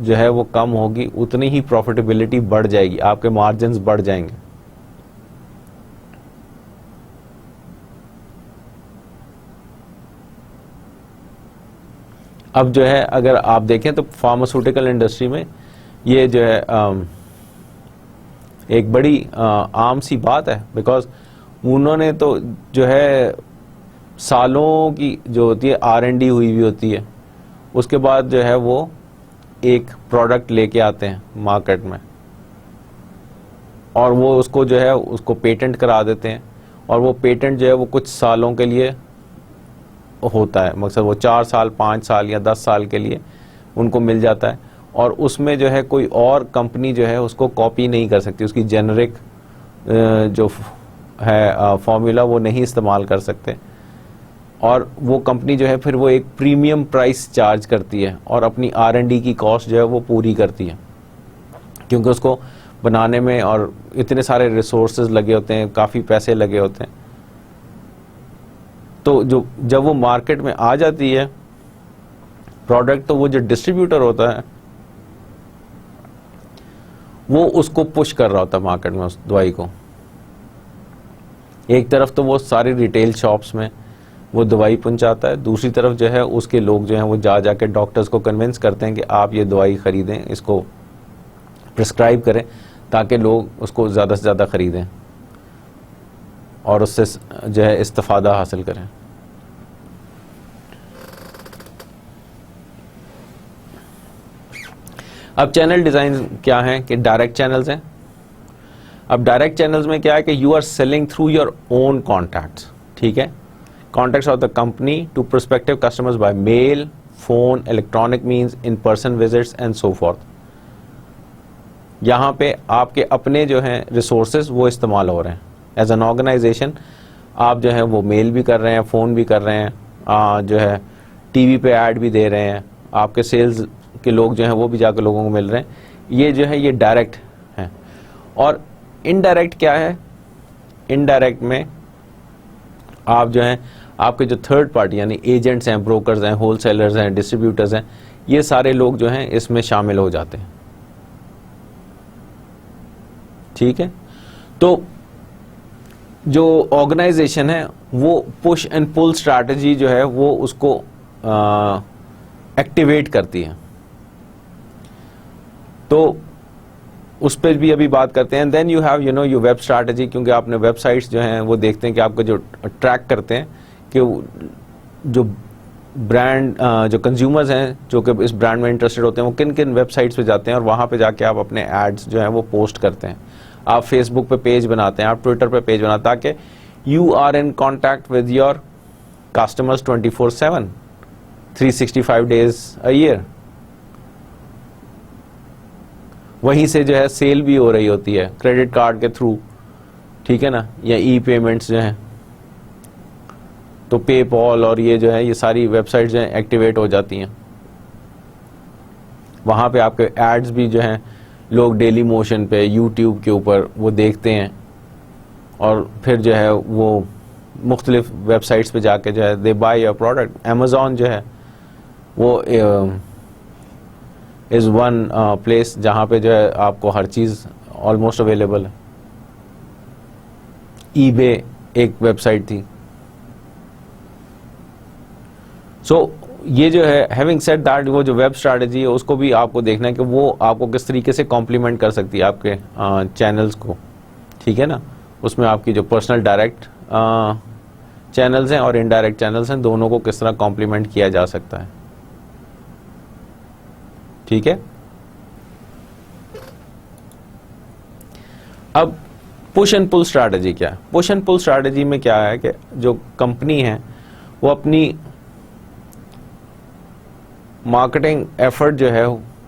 जो है वो कम होगी, उतनी ही प्रॉफिटेबिलिटी बढ़ जाएगी, आपके मार्जिन्स बढ़ जाएंगे। अब जो है अगर आप देखें तो फार्मास्यूटिकल इंडस्ट्री में ये जो है एक बड़ी आम सी बात है, बिकॉज उन्होंने तो जो है सालों की जो होती है R&D हुई हुई होती है, उसके बाद जो है वो एक प्रोडक्ट लेके आते हैं मार्केट में और वो उसको जो है उसको पेटेंट करा देते हैं और वो पेटेंट जो है वो कुछ सालों के लिए होता है, मकसद वो 4 साल 5 साल या 10 साल के लिए उनको मिल जाता है और उसमें जो है कोई और कंपनी जो है उसको कॉपी नहीं कर सकती, उसकी जेनरिक जो है फॉर्मूला वो नहीं इस्तेमाल कर सकते और वो कंपनी जो है फिर वो एक प्रीमियम प्राइस चार्ज करती है और अपनी R&D की कॉस्ट जो है वो पूरी करती है, क्योंकि उसको बनाने में और इतने सारे रिसोर्सेज लगे होते हैं, काफ़ी पैसे लगे होते हैं। तो जो जब वो मार्केट में आ जाती है प्रोडक्ट, तो वो जो डिस्ट्रीब्यूटर होता है वो उसको पुश कर रहा होता है मार्केट में उस दवाई को। एक तरफ तो वो सारी रिटेल शॉप्स में वो दवाई पहुंचाता है, दूसरी तरफ जो है उसके लोग जो हैं वो जा जाके डॉक्टर्स को कन्विंस करते हैं कि आप ये दवाई ख़रीदें, इसको प्रिस्क्राइब करें ताकि लोग उसको ज़्यादा से ज़्यादा ख़रीदें और उससे जो है इस्तिफ़ादा हासिल करें। अब चैनल डिज़ाइन क्या है कि डायरेक्ट चैनल्स हैं। अब डायरेक्ट चैनल्स में क्या है कि you are selling through your own contacts, ठीक है, contacts of the company to prospective customers by mail, phone, electronic means, in person visits and so forth. यहाँ पे आपके अपने जो हैं रिसोर्सेज वो इस्तेमाल हो रहे हैं। एज एन ऑर्गेनाइजेशन आप जो है वो मेल भी कर रहे हैं, फ़ोन भी कर रहे हैं, जो है टीवी पे ऐड भी दे रहे हैं, आपके सेल्स के लोग जो हैं वो भी जाकर लोगों को मिल रहे हैं। ये जो है ये डायरेक्ट है। और इनडायरेक्ट क्या है? इनडायरेक्ट में आप जो हैं आपके जो थर्ड पार्टी यानी एजेंट्स हैं, ब्रोकर्स हैं, होलसेलर्स हैं, डिस्ट्रीब्यूटर्स हैं, ये सारे लोग जो हैं इसमें शामिल हो जाते हैं, ठीक है। तो जो ऑर्गेनाइजेशन है वो पुश एंड पुल स्ट्रैटेजी जो है वो उसको एक्टिवेट करती है। तो उस पर भी अभी बात करते हैं। Then you have you web strategy, क्योंकि आपने वेबसाइट्स जो हैं वो देखते हैं कि आपको जो ट्रैक करते हैं कि जो ब्रांड जो कंज्यूमर्स हैं जो कि इस ब्रांड में इंटरेस्टेड होते हैं वो किन किन वेबसाइट्स पे जाते हैं और वहाँ पे जाके आप अपने एड्स जो हैं वो पोस्ट करते हैं। आप फेसबुक पे पेज बनाते हैं, आप ट्विटर पे पेज बनाते हैं, ताकि you are in contact with your customers 24/7 365 days a year. वहीं से जो है सेल भी हो रही होती है क्रेडिट कार्ड के थ्रू, ठीक है ना, या ई पेमेंट्स जो हैं, तो पेपॉल और ये जो है ये सारी वेबसाइट्स जो हैं एक्टिवेट हो जाती हैं। वहाँ पे आपके एड्स भी जो हैं लोग डेली मोशन पे यूट्यूब के ऊपर वो देखते हैं और फिर जो है वो मुख्तलिफ वेबसाइट्स पे जाके जो है दे बाय योर प्रोडक्ट। अमेज़ॉन जो है वो इज़ वन प्लेस जहाँ पे जो है आपको हर चीज़ ऑलमोस्ट अवेलेबल है। ईबे एक वेबसाइट थी। सो ये जो है हैविंग सेड दैट, वो जो वेब स्ट्रैटेजी है उसको भी आपको देखना है कि वो आपको किस तरीके से कॉम्प्लीमेंट कर सकती है आपके चैनल्स को, ठीक है ना। उसमें आपकी जो पर्सनल डायरेक्ट चैनल्स हैं और इनडायरेक्ट चैनल्स हैं, दोनों को किस तरह कॉम्प्लीमेंट किया जा सकता है, ठीक है। अब पुश एंड पुल स्ट्रैटेजी क्या है? पुश एंड पुल स्ट्रैटेजी में क्या है कि जो कंपनी है वो अपनी मार्केटिंग एफर्ट जो है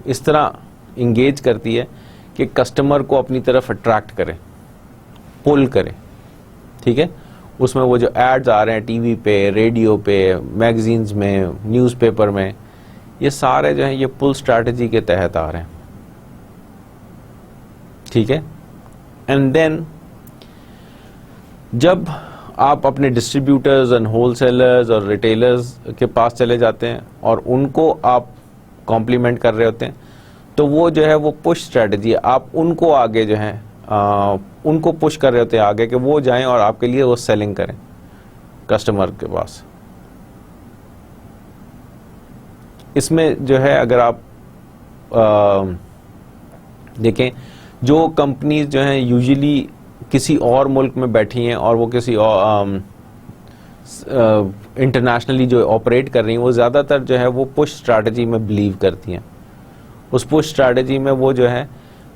इस तरह इंगेज करती है कि कस्टमर को अपनी तरफ अट्रैक्ट करे, पुल करे, ठीक है। उसमें वो जो एड्स आ रहे हैं टीवी पे, रेडियो पे, मैगजीन्स में, न्यूज़पेपर में, ये सारे जो हैं ये पुल स्ट्रैटेजी के तहत आ रहे हैं, ठीक है। एंड देन जब आप अपने डिस्ट्रीब्यूटर्स एंड होलसेलर्स और रिटेलर्स के पास चले जाते हैं और उनको आप कॉम्प्लीमेंट कर रहे होते हैं, तो वो जो है वो पुश स्ट्रैटेजी है। आप उनको आगे जो है उनको पुश कर रहे होते हैं आगे कि वो जाएं और आपके लिए वो सेलिंग करें कस्टमर के पास। इसमें जो है अगर आप देखें, जो कंपनीज जो हैं यूजुअली किसी और मुल्क में बैठी हैं और वो किसी और इंटरनेशनली जो ऑपरेट कर रही हैं वो ज़्यादातर जो है वो पुश स्ट्रैटेजी में बिलीव करती हैं। उस पुश स्ट्रैटेजी में वो जो है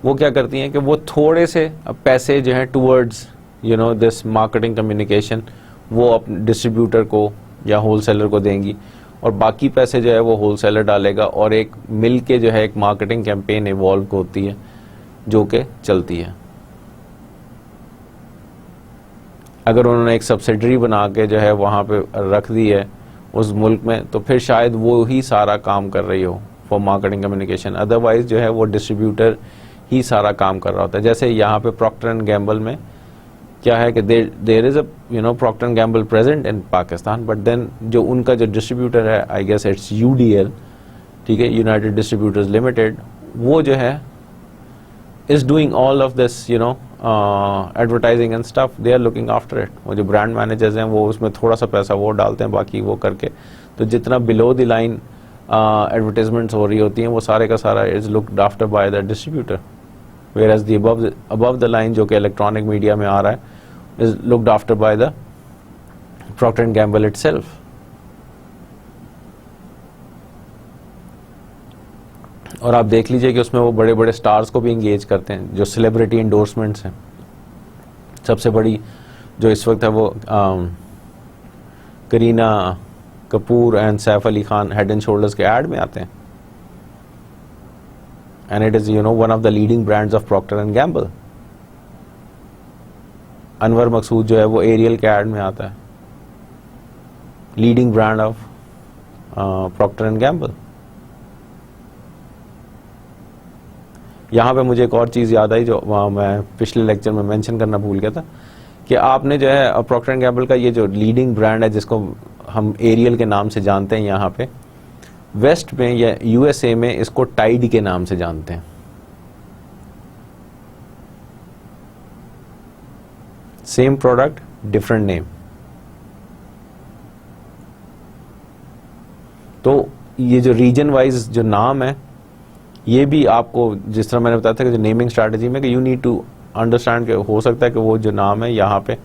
वो क्या करती हैं कि वो थोड़े से पैसे जो हैं टूवर्ड्स दिस मार्केटिंग कम्युनिकेशन वो अपने डिस्ट्रीब्यूटर को या होलसेलर को देंगी, और बाकी पैसे जो है वो होलसेलर डालेगा, और एक मिल के जो है एक मार्केटिंग कैंपेन इवॉल्व होती है जो कि चलती है। अगर उन्होंने एक सब्सिडरी बना के जो है वहाँ पे रख दी है उस मुल्क में, तो फिर शायद वो ही सारा काम कर रही हो फॉर मार्केटिंग कम्युनिकेशन, अदरवाइज जो है वो डिस्ट्रीब्यूटर ही सारा काम कर रहा होता है। जैसे यहाँ पे प्रॉक्टर एंड गैम्बल में क्या है कि there is a Procter and Gamble present in Pakistan, but then जो उनका जो डिस्ट्रीब्यूटर है, आई गेस इट्स यूडीएल, ठीक है, यूनाइटेड डिस्ट्रीब्यूटर्स लिमिटेड, वो जो है is doing all of this advertising and stuff, they are looking after it। वो जो ब्रांड मैनेजर्स हैं वो उसमें थोड़ा सा पैसा वो डालते हैं, बाकी वो करके तो जितना बिलो द लाइन एडवर्टाइजमेंट्स हो रही होती हैं वो सारे का सारा is looked after by the distributor, whereas the above the line जो कि इलेक्ट्रॉनिक मीडिया में आ रहा है is looked after by the Procter and Gamble itself. और आप देख लीजिए कि उसमें वो बड़े बड़े स्टार्स को भी इंगेज करते हैं, जो सेलिब्रिटी इंडोर्समेंट्स हैं। सबसे बड़ी जो इस वक्त है वो Kareena Kapoor and Saif Ali Khan Head and Shoulders के ऐड में आते हैं, and it is one of the leading brands of Procter and Gamble. Anwar Maqsood जो है वो एरियल के ऐड में आता है, leading brand of Procter and Gamble. यहाँ पे मुझे एक और चीज़ याद आई जो मैं पिछले लेक्चर में मेंशन करना भूल गया था, कि आपने जो है प्रॉक्टर एंड गैम्बल का ये जो लीडिंग ब्रांड है जिसको हम एरियल के नाम से जानते हैं, यहाँ पे वेस्ट में या यूएसए में इसको टाइड के नाम से जानते हैं। Same product different name. तो ये जो रीजन वाइज जो नाम है ये भी आपको, जिस तरह मैंने बताया था कि जो नेमिंग स्ट्रैटेजी में कि यू नीड टू अंडरस्टैंड कि हो सकता है कि वो जो नाम है यहाँ पे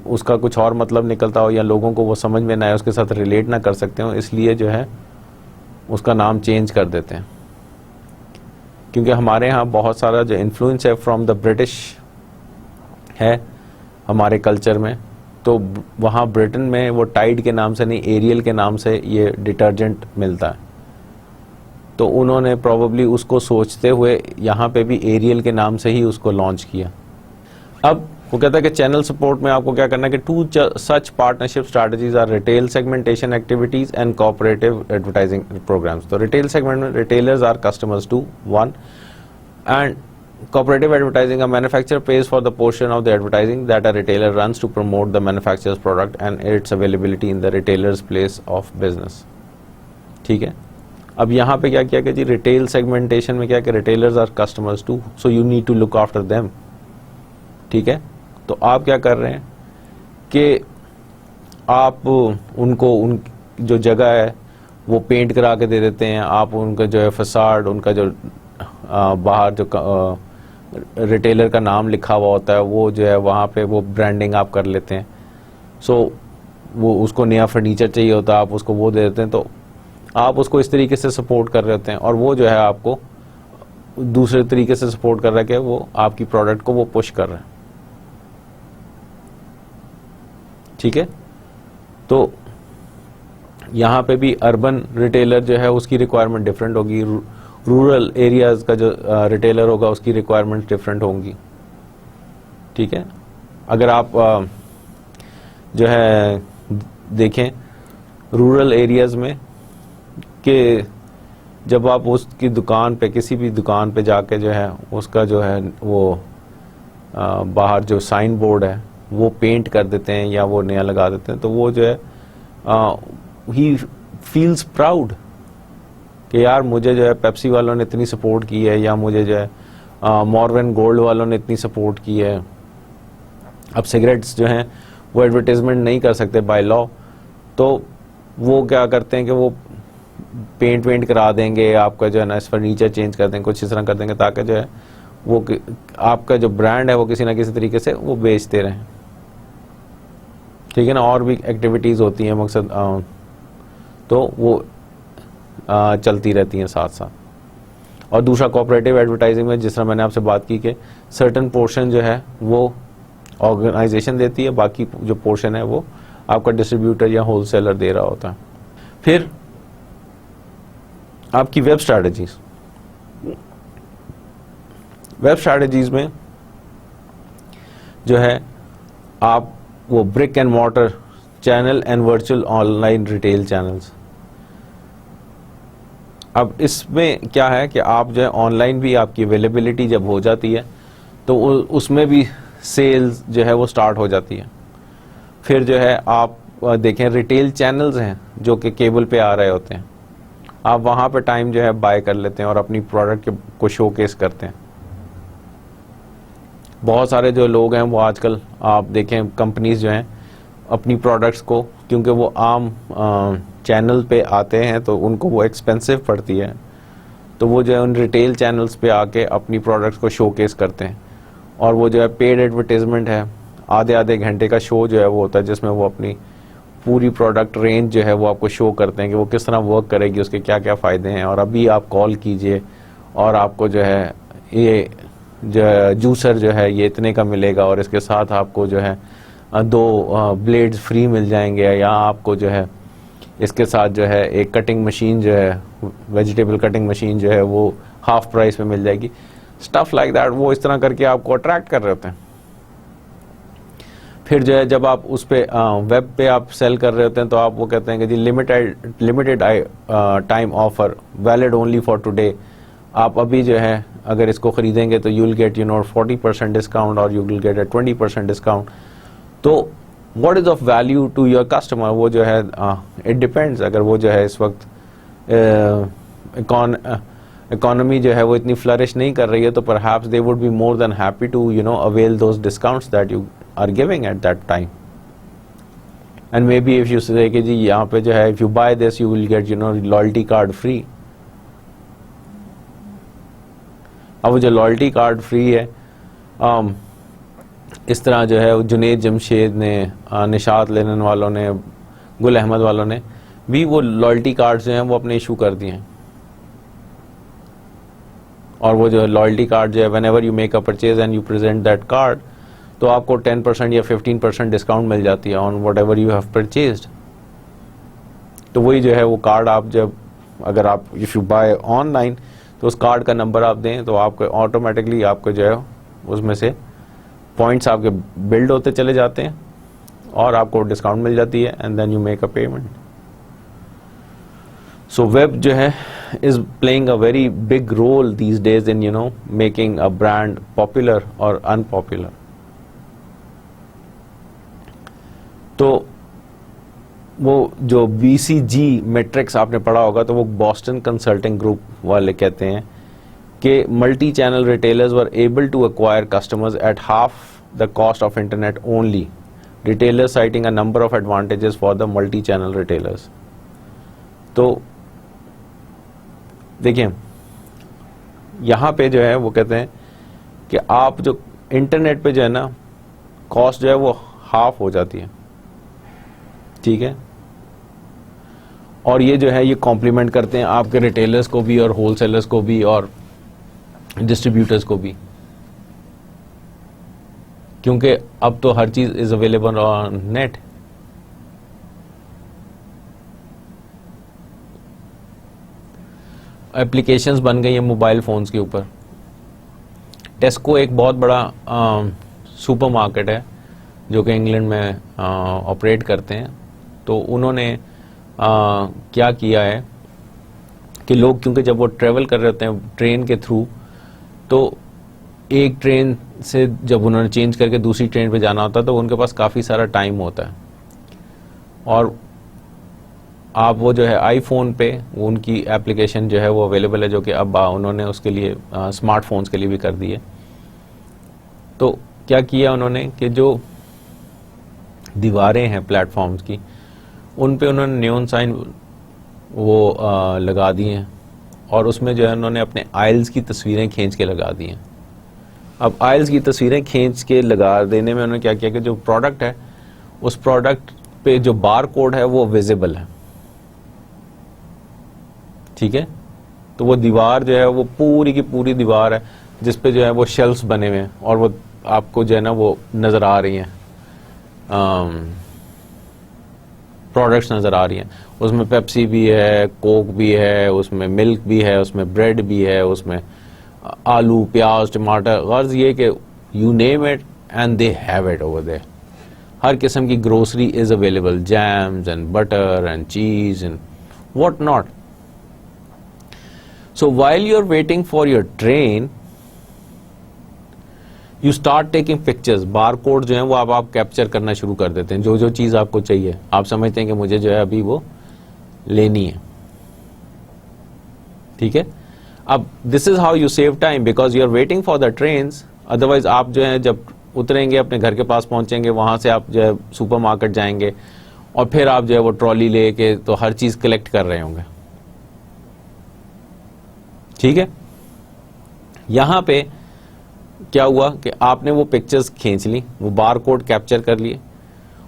उसका कुछ और मतलब निकलता हो, या लोगों को वो समझ में ना आए, उसके साथ रिलेट ना कर सकते हो, इसलिए जो है उसका नाम चेंज कर देते हैं। क्योंकि हमारे यहाँ बहुत सारा जो इन्फ्लुएंस है फ्रॉम द ब्रिटिश है हमारे कल्चर में, तो वहाँ ब्रिटेन में वो टाइड के नाम से नहीं एरियल के नाम से ये डिटर्जेंट मिलता है। तो उन्होंने प्रोबेबली उसको सोचते हुए यहाँ पे भी एरियल के नाम से ही उसको लॉन्च किया। अब वो कहता है कि चैनल सपोर्ट में आपको क्या करना है कि to such partnership strategies are retail segmentation activities and cooperative advertising programs. तो रिटेल सेगमेंट में retailers are customers too one, and cooperative advertising, a manufacturer pays for the portion of the advertising that a retailer runs to promote the manufacturer's product and its availability in the retailer's place of business। ठीक है, अब यहाँ पे क्या किया कि जी retail segmentation में क्या कि retailers are customers too, so you need to look after them. ठीक है, तो आप क्या कर रहे हैं कि आप उनको उन जो जगह है वो पेंट करा के दे देते हैं, आप उनका जो है फसाड, उनका जो बाहर जो रिटेलर का नाम लिखा हुआ होता है वो जो है वहाँ पे वो ब्रांडिंग आप कर लेते हैं। सो वो उसको नया फर्नीचर चाहिए होता है, आप उसको वो दे देते हैं, तो आप उसको इस तरीके से सपोर्ट कर रहे होते हैं, और वो जो है आपको दूसरे तरीके से सपोर्ट कर रहा है कि वो आपकी प्रोडक्ट को वो पुश कर रहा है। ठीक है, तो यहाँ पे भी अर्बन रिटेलर जो है उसकी रिक्वायरमेंट डिफरेंट होगी, रूरल एरियाज का जो रिटेलर होगा उसकी रिक्वायरमेंट डिफरेंट होंगी। ठीक है, अगर आप जो है देखें रूरल एरियाज में कि जब आप उसकी दुकान पे किसी भी दुकान पे जाके जो है उसका जो है वो बाहर जो साइन बोर्ड है वो पेंट कर देते हैं या वो नया लगा देते हैं, तो वो जो है ही फील्स प्राउड कि यार मुझे जो है पेप्सी वालों ने इतनी सपोर्ट की है, या मुझे जो है मॉर्वेन गोल्ड वालों ने इतनी सपोर्ट की है। अब सिगरेट्स जो हैं वो एडवर्टाइजमेंट नहीं कर सकते बाय लॉ, तो वो क्या करते हैं कि वो पेंट करा देंगे, आपका जो है ना फर्नीचर चेंज कर देंगे, कुछ इस तरह कर देंगे ताकि जो है वो आपका जो ब्रांड है वो किसी ना किसी तरीके से वो बेचते रहें। ठीक है ना, और भी एक्टिविटीज़ होती हैं मकसद, तो वो चलती रहती हैं साथ साथ। और दूसरा कोऑपरेटिव एडवर्टाइजिंग में जिस तरह मैंने आपसे बात की कि सर्टन पोर्शन जो है वो ऑर्गेनाइजेशन देती है, बाकी जो पोर्शन है वो आपका डिस्ट्रीब्यूटर या होलसेलर दे रहा होता है। फिर आपकी वेब स्ट्रैटेजीज, वेब स्ट्रैटेजीज में जो है आप वो brick and mortar channel and virtual online retail channels, अब इसमें क्या है कि आप जो है ऑनलाइन भी आपकी अवेलेबिलिटी जब हो जाती है तो उसमें भी सेल्स जो है वो स्टार्ट हो जाती है। फिर जो है आप देखें रिटेल चैनल्स हैं जो कि केबल पे आ रहे होते हैं, आप वहाँ पे टाइम जो है बाय कर लेते हैं और अपनी प्रोडक्ट को शोकेस करते हैं। बहुत सारे जो लोग हैं वो आजकल आप देखें कंपनीज जो हैं अपनी प्रोडक्ट्स को, क्योंकि वो आम चैनल पे आते हैं तो उनको वो एक्सपेंसिव पड़ती है, तो वो जो है उन रिटेल चैनल्स पे आके अपनी प्रोडक्ट्स को शोकेस करते हैं। और वो जो है पेड एडवर्टाइजमेंट है, आधे आधे घंटे का शो जो है वो होता है जिसमें वो अपनी पूरी प्रोडक्ट रेंज जो है वो आपको शो करते हैं कि वो किस तरह वर्क करेगी, उसके क्या क्या फ़ायदे हैं। और अभी आप कॉल कीजिए और आपको जो है ये जो जूसर जो है ये इतने का मिलेगा और इसके साथ आपको जो है 2 ब्लेड्स फ्री मिल जाएंगे, या आपको जो है इसके साथ जो है एक कटिंग मशीन जो है वेजिटेबल कटिंग मशीन जो है वो हाफ प्राइस में मिल जाएगी। स्टफ लाइक दैट, वो इस तरह करके आपको अट्रैक्ट कर रहे होते हैं। फिर जो है जब आप उस पे वेब पे आप सेल कर रहे होते हैं तो आप वो कहते हैं कि जी limited time offer valid only for today, आप अभी जो है अगर इसको खरीदेंगे तो यू विल गेट 40% डिस्काउंट और यू विल गेट 20% डिस्काउंट। तो what is of value to your customer, वो जो है इट डिपेंड्स। अगर वो जो है इस वक्त इकोनॉमी जो है वो इतनी फ्लरिश नहीं कर रही है तो perhaps they would be more than happy to avail those discounts that you are giving at that time. And maybe if you say कि जी यहाँ पे जो है if you buy this you will get loyalty card free. अब वो जो loyalty card free है, इस तरह जो है जुनेद जमशेद ने, निशात लेनन वालों ने, गुल अहमद वालों ने भी वो लॉयल्टी कार्ड जो हैं वो अपने इशू कर दिए हैं। और वो जो लॉयल्टी कार्ड जो है when ever you make a purchase and you present that card तो आपको 10% या 15% डिस्काउंट मिल जाती है on what ever you have purchased. तो वही जो है वो कार्ड आप जब अगर आप इफ़ यू बाय ऑनलाइन तो उस कार्ड का नंबर आप दें तो आपको ऑटोमेटिकली आपको जो है उसमें से पॉइंट्स आपके बिल्ड होते चले जाते हैं और आपको डिस्काउंट मिल जाती है and then you make a payment. So web जो है is playing a very big role these days in making a brand popular or unpopular. तो वो जो BCG मैट्रिक्स आपने पढ़ा होगा तो वो बॉस्टन कंसल्टिंग ग्रुप वाले कहते हैं कि multi channel retailers were able to acquire customers at half the cost of internet only, retailers citing a number of advantages for the multi channel retailers. तो देखिए यहाँ पे जो है वो कहते हैं कि आप जो इंटरनेट पे जो है ना कॉस्ट जो है वो हाफ हो जाती है, ठीक है। और ये जो है ये कॉम्प्लीमेंट करते हैं आपके रिटेलर्स को भी और होलसेलर्स को भी और डिस्ट्रीब्यूटर्स को भी, क्योंकि अब तो हर चीज is available on net. Applications बन गई हैं मोबाइल फ़ोन्स के ऊपर। टेस्को एक बहुत बड़ा सुपर मार्केट है जो कि इंग्लैंड में ऑपरेट करते हैं। तो उन्होंने क्या किया है कि लोग क्योंकि जब वो ट्रैवल कर रहे होते हैं ट्रेन के थ्रू, तो एक ट्रेन से जब उन्होंने चेंज करके दूसरी ट्रेन पे जाना होता है तो उनके पास काफ़ी सारा टाइम होता है। और आप वो जो है आईफोन पे वो उनकी एप्लीकेशन जो है वो अवेलेबल है, जो कि अब उन्होंने उसके लिए स्मार्टफोन्स के लिए भी कर दी है। तो क्या किया उन्होंने कि जो दीवारें हैं प्लेटफॉर्म्स की उन पे उन्होंने नियॉन साइन वो लगा दी हैं और उसमें जो है उन्होंने अपने आइल्स की तस्वीरें खींच के लगा दी हैं। अब आइल्स की तस्वीरें खींच के लगा देने में उन्होंने क्या किया कि जो प्रोडक्ट है उस प्रोडक्ट पे जो बार कोड है वो विजिबल है, ठीक है। तो वो दीवार जो है वो पूरी की पूरी दीवार है जिस पे जो है वो शेल्फ्स बने हुए हैं और वो आपको जो है ना वो नज़र आ रही हैं, प्रोडक्ट्स नज़र आ रही हैं। उसमें पेप्सी भी है, कोक भी है, उसमें मिल्क भी है, उसमें ब्रेड भी है, उसमें आलू, प्याज, टमाटर, गर्ज ये कि you name it and they have it over there. हर किस्म की grocery is available, jams and butter and cheese and what not. So while you are waiting for your train, you start taking pictures. Bar code जो है वो आप capture करना शुरू कर देते हैं। जो जो चीज़ आपको चाहिए, आप समझते हैं कि मुझे जो है अभी वो लेनी है, ठीक है। अब this is how you save time because you are waiting for the trains. Otherwise आप जो है जब उतरेंगे, अपने घर के पास पहुंचेंगे, वहां से आप जो है सुपर मार्केट जाएंगे और फिर आप जो है वो ट्रॉली लेके तो हर चीज़ कलेक्ट कर रहे होंगे, ठीक है। यहां पे क्या हुआ कि आपने वो पिक्चर्स खींच ली, वो बार कोड कैप्चर कर लिए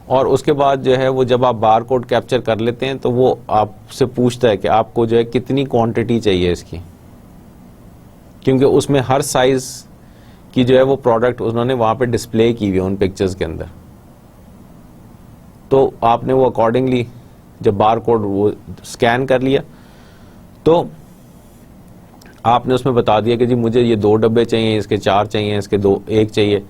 और उसके बाद जो है वो जब आप बार कोड कैप्चर कर लेते हैं तो वो आपसे पूछता है कि आपको जो है कितनी क्वांटिटी चाहिए इसकी, क्योंकि उसमें हर साइज की जो है वो प्रोडक्ट उन्होंने वहां पे डिस्प्ले की हुई है उन पिक्चर्स के अंदर। तो आपने वो अकॉर्डिंगली जब बार कोड वो स्कैन कर लिया तो आपने उसमें बता दिया कि जी मुझे ये 2 डब्बे चाहिए, इसके 4 चाहिए, इसके 1 चाहिए।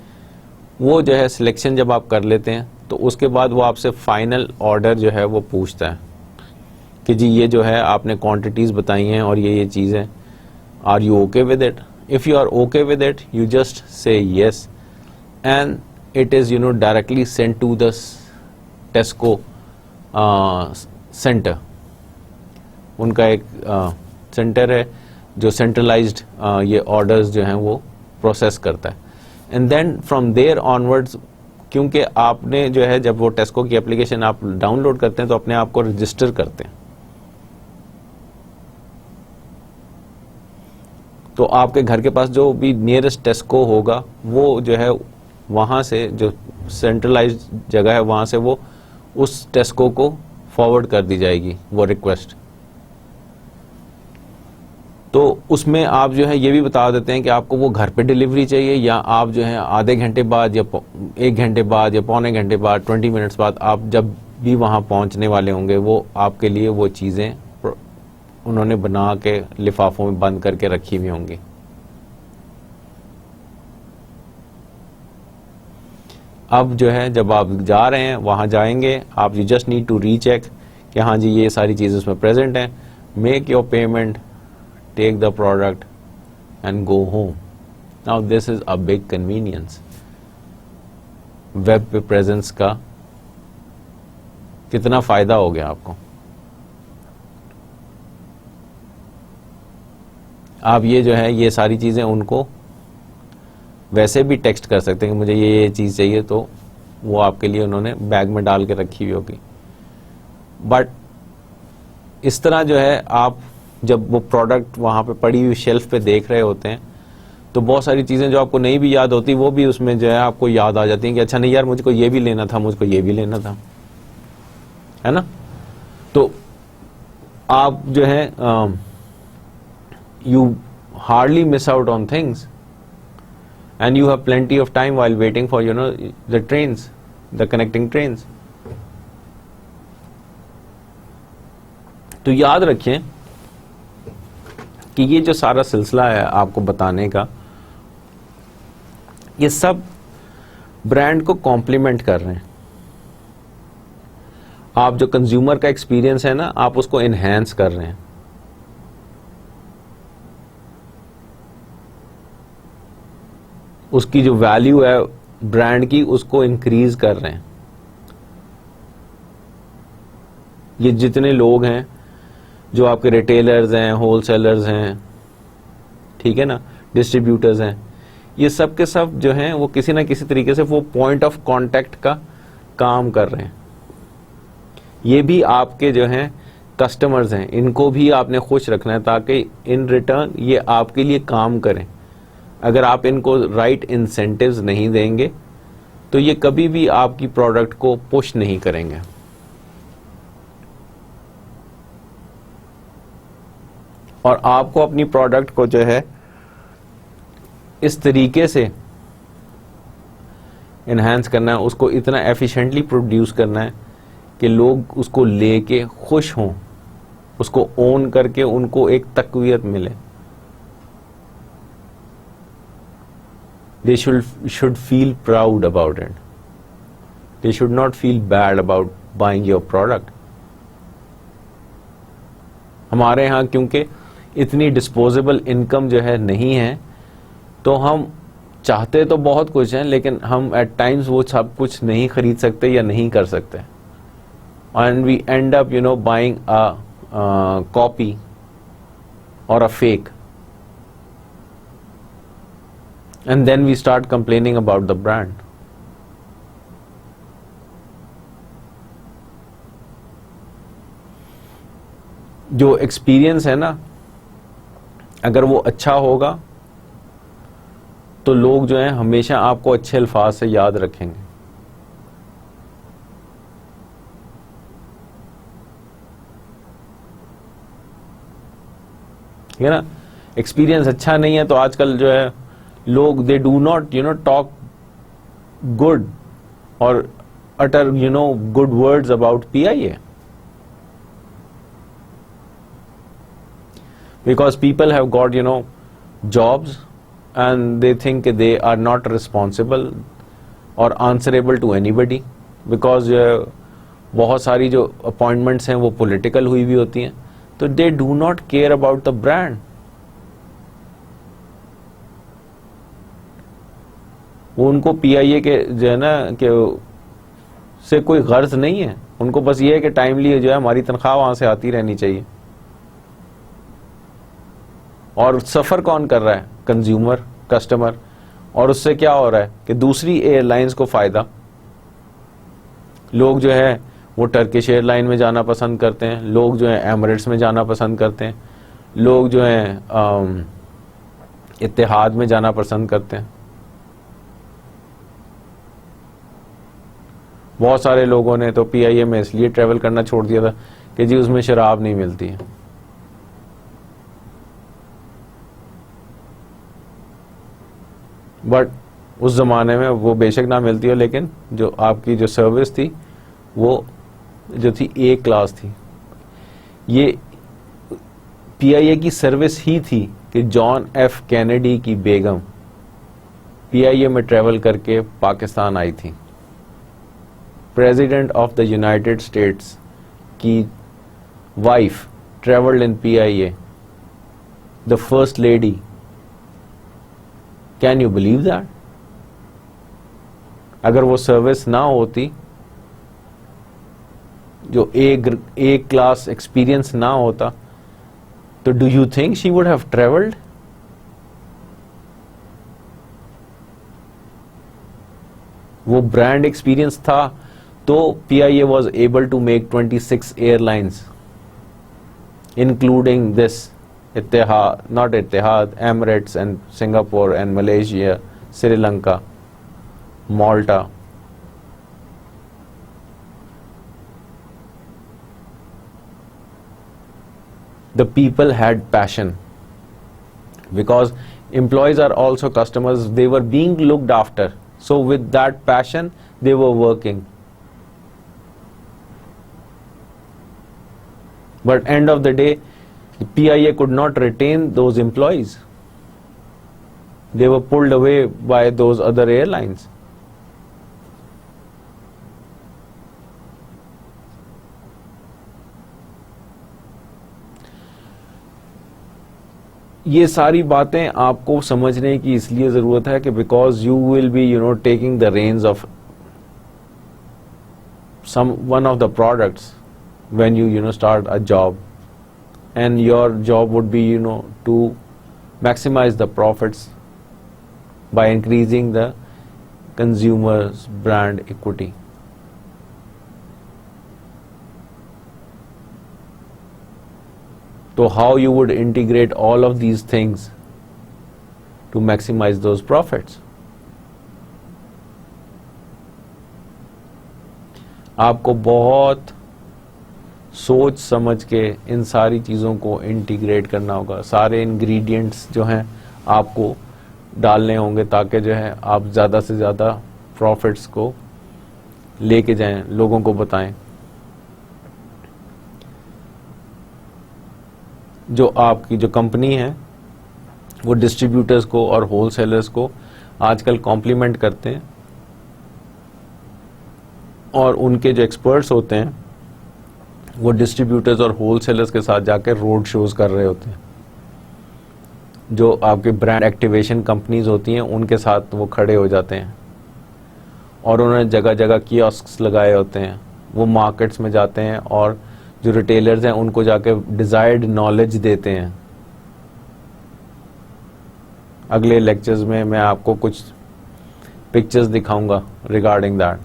वो जो है सिलेक्शन जब आप कर लेते हैं तो उसके बाद वो आपसे फाइनल ऑर्डर जो है वो पूछता है कि जी ये जो है आपने क्वांटिटीज बताई हैं और ये चीज़ें, are you okay with it. If you are okay with it you just say yes and it is directly sent to the Tesco centre. उनका एक सेंटर है जो सेंट्रलाइज्ड ये ऑर्डर्स जो हैं वो प्रोसेस करता है। And then from there onwards, क्योंकि आपने जो है जब वो टेस्को की एप्लीकेशन आप डाउनलोड करते हैं तो अपने आप को रजिस्टर करते हैं, तो आपके घर के पास जो भी नियरेस्ट टेस्को होगा वो जो है वहाँ से, जो सेंट्रलाइज्ड जगह है वहाँ से वो उस टेस्को को फॉरवर्ड कर दी जाएगी वो रिक्वेस्ट। तो उसमें आप जो है ये भी बता देते हैं कि आपको वो घर पे डिलीवरी चाहिए या आप जो है आधे घंटे बाद या 1 घंटे बाद या पौने घंटे बाद 20 मिनट्स बाद आप जब भी वहाँ पहुँचने वाले होंगे वो आपके लिए वो चीज़ें उन्होंने बना के लिफाफों में बंद करके रखी हुई होंगी। अब जो है जब आप जा रहे हैं वहाँ जाएंगे आप, you just need to recheck कि हाँ जी ये सारी चीज़ें उसमें प्रेजेंट हैं, make your payment, take the product and go home. Now this is a big convenience. Web पे प्रेजेंस का कितना फायदा हो गया आपको। आप ये जो है ये सारी चीजें उनको वैसे भी टेक्स्ट कर सकते हैं कि मुझे ये चीज चाहिए, तो वो आपके लिए उन्होंने बैग में डाल के रखी हुई होगी। बट इस तरह जो है आप जब वो प्रोडक्ट वहाँ पे पड़ी हुई शेल्फ पे देख रहे होते हैं तो बहुत सारी चीज़ें जो आपको नहीं भी याद होती वो भी उसमें जो है आपको याद आ जाती हैं कि अच्छा नहीं यार मुझको ये भी लेना था, मुझको ये भी लेना था, है ना। तो आप जो है you hardly miss out on things and you have plenty of time while waiting for the trains, the connecting trains. तो याद रखें कि ये जो सारा सिलसिला है आपको बताने का, ये सब ब्रांड को कॉम्प्लीमेंट कर रहे हैं। आप जो कंज्यूमर का एक्सपीरियंस है ना, आप उसको एनहेंस कर रहे हैं। उसकी जो वैल्यू है ब्रांड की उसको इंक्रीज कर रहे हैं। ये जितने लोग हैं जो आपके रिटेलर्स हैं, होलसेलर्स हैं, ठीक है ना, डिस्ट्रीब्यूटर्स हैं, ये सब के सब जो हैं वो किसी ना किसी तरीके से वो पॉइंट ऑफ कांटेक्ट का काम कर रहे हैं। ये भी आपके जो हैं कस्टमर्स हैं, इनको भी आपने खुश रखना है ताकि इन रिटर्न ये आपके लिए काम करें। अगर आप इनको राइट इंसेंटिव्स नहीं देंगे तो ये कभी भी आपकी प्रोडक्ट को पुश नहीं करेंगे। और आपको अपनी प्रोडक्ट को जो है इस तरीके से इन्हांस करना है, उसको इतना एफिशिएंटली प्रोड्यूस करना है कि लोग उसको लेके खुश हों, उसको ओन करके उनको एक तकवीयत मिले। They should feel proud about it. They should not feel bad about buying your product. हमारे यहाँ क्योंकि इतनी डिस्पोजेबल इनकम जो है नहीं है, तो हम चाहते तो बहुत कुछ हैं, लेकिन हम एट टाइम्स वो सब कुछ नहीं खरीद सकते या नहीं कर सकते। And we end up buying a copy और a fake, and then we start complaining about the brand. जो एक्सपीरियंस है ना, अगर वो अच्छा होगा तो लोग जो हैं हमेशा आपको अच्छे अल्फाज से याद रखेंगे। ठीक है ना? एक्सपीरियंस अच्छा नहीं है तो आजकल जो है लोग दे डू नॉट टॉक गुड और utter good words about PIA, because people have got jobs and they think they are not responsible or answerable to anybody, because बहुत सारी जो अपॉइंटमेंट्स हैं वो पॉलिटिकल हुई भी होती हैं, तो दे do not care about the brand. वो उनको PIA के जो है ना कि से कोई गर्ज नहीं है, उनको बस ये है कि टाइमली जो है हमारी तनख्वाह वहां से आती रहनी चाहिए। और सफर कौन कर रहा है? Consumer, customer. और उससे क्या हो रहा है कि दूसरी एयरलाइंस को फायदा। लोग जो है वो टर्किश एयरलाइन में जाना पसंद करते हैं, लोग जो है एमिरेट्स में जाना पसंद करते हैं, लोग जो है इत्तेहाद में जाना पसंद करते हैं। बहुत सारे लोगों ने तो PIA में इसलिए ट्रेवल करना छोड़ दिया था कि जी उसमें शराब नहीं मिलती है। बट उस ज़माने में वो बेशक ना मिलती हो, लेकिन जो आपकी जो सर्विस थी वो जो थी A क्लास थी। ये PIA की सर्विस ही थी कि जॉन F कैनेडी की बेगम PIA में ट्रेवल करके पाकिस्तान आई थी। President of the United States की wife travelled in PIA, the first lady. Can you believe that? अगर वो सर्विस ना होती, जो A क्लास एक्सपीरियंस ना होता, तो do you think she would have travelled? वो ब्रांड एक्सपीरियंस था तो PIA was able to make 26 airlines, including this Etihad, not Etihad, Emirates and Singapore and Malaysia, Sri Lanka, Malta. The people had passion, because employees are also customers. They were being looked after. So with that passion, they were working. But end of the day, PIA could not retain those employees. They were pulled away by those other airlines. ये सारी बातें आपको समझने की इसलिए ज़रूरत है कि because you will be taking the reins of one of the products when you start a job, and your job would be to maximize the profits by increasing the consumer's brand equity. So how you would integrate all of these things to maximize those profits? आपको बहुत सोच समझ के इन सारी चीज़ों को integrate करना होगा। सारे इंग्रेडिएंट्स जो हैं आपको डालने होंगे ताकि जो है आप ज़्यादा से ज़्यादा प्रॉफिट्स को लेके जाएं, लोगों को बताएं। जो आपकी जो कंपनी है वो डिस्ट्रीब्यूटर्स को और होलसेलर्स को आजकल कॉम्प्लीमेंट करते हैं, और उनके जो एक्सपर्ट्स होते हैं वो डिस्ट्रीब्यूटर्स और होलसेलर्स के साथ जाकर रोड शोज कर रहे होते हैं। जो आपके ब्रांड एक्टिवेशन कंपनीज होती हैं उनके साथ वो खड़े हो जाते हैं, और उन्होंने जगह जगह कियोस्क्स लगाए होते हैं। वो मार्केट्स में जाते हैं और जो रिटेलर्स हैं उनको जाके डिजायर्ड नॉलेज देते हैं। अगले लेक्चर्स में मैं आपको कुछ पिक्चर्स दिखाऊंगा रिगार्डिंग दैट,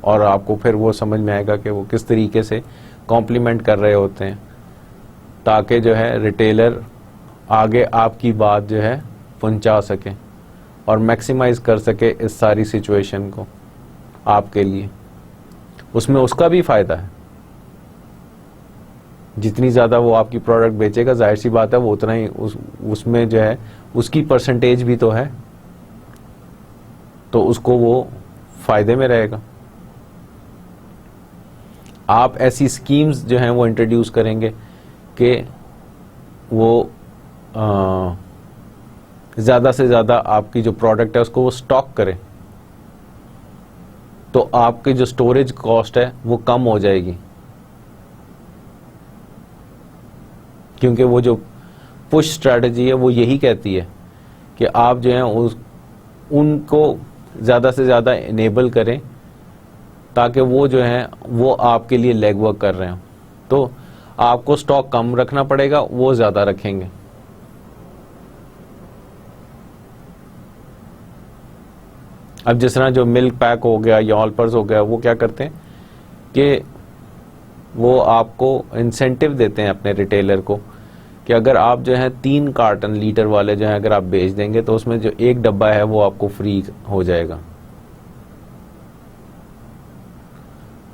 और आपको फिर वो समझ में आएगा कि वो किस तरीके से कॉम्प्लीमेंट कर रहे होते हैं, ताकि जो है रिटेलर आगे आपकी बात जो है पहुंचा सके और मैक्सिमाइज कर सके इस सारी सिचुएशन को आपके लिए। उसमें उसका भी फायदा है। जितनी ज़्यादा वो आपकी प्रोडक्ट बेचेगा, जाहिर सी बात है वो उतना ही उसमें जो है उसकी परसेंटेज भी तो है, तो उसको वो फायदे में रहेगा। आप ऐसी स्कीम्स जो हैं वो इंट्रोड्यूस करेंगे कि वो ज़्यादा से ज़्यादा आपकी जो प्रोडक्ट है उसको वो स्टॉक करे, तो आपकी जो स्टोरेज कॉस्ट है वो कम हो जाएगी। क्योंकि वो जो पुश स्ट्रैटेजी है वो यही कहती है कि आप जो है उनको ज़्यादा से ज़्यादा इनेबल करें, ताकि वो जो है वो आपके लिए लेग वर्क कर रहे हैं। तो आपको स्टॉक कम रखना पड़ेगा, वो ज़्यादा रखेंगे। अब जिस तरह जो मिल्क पैक हो गया या ऑलपर्स हो गया, वो क्या करते हैं कि वो आपको इंसेंटिव देते हैं अपने रिटेलर को कि अगर आप जो है 3 कार्टन लीटर वाले जो है अगर आप बेच देंगे तो उसमें जो एक डब्बा है वो आपको फ्री हो जाएगा।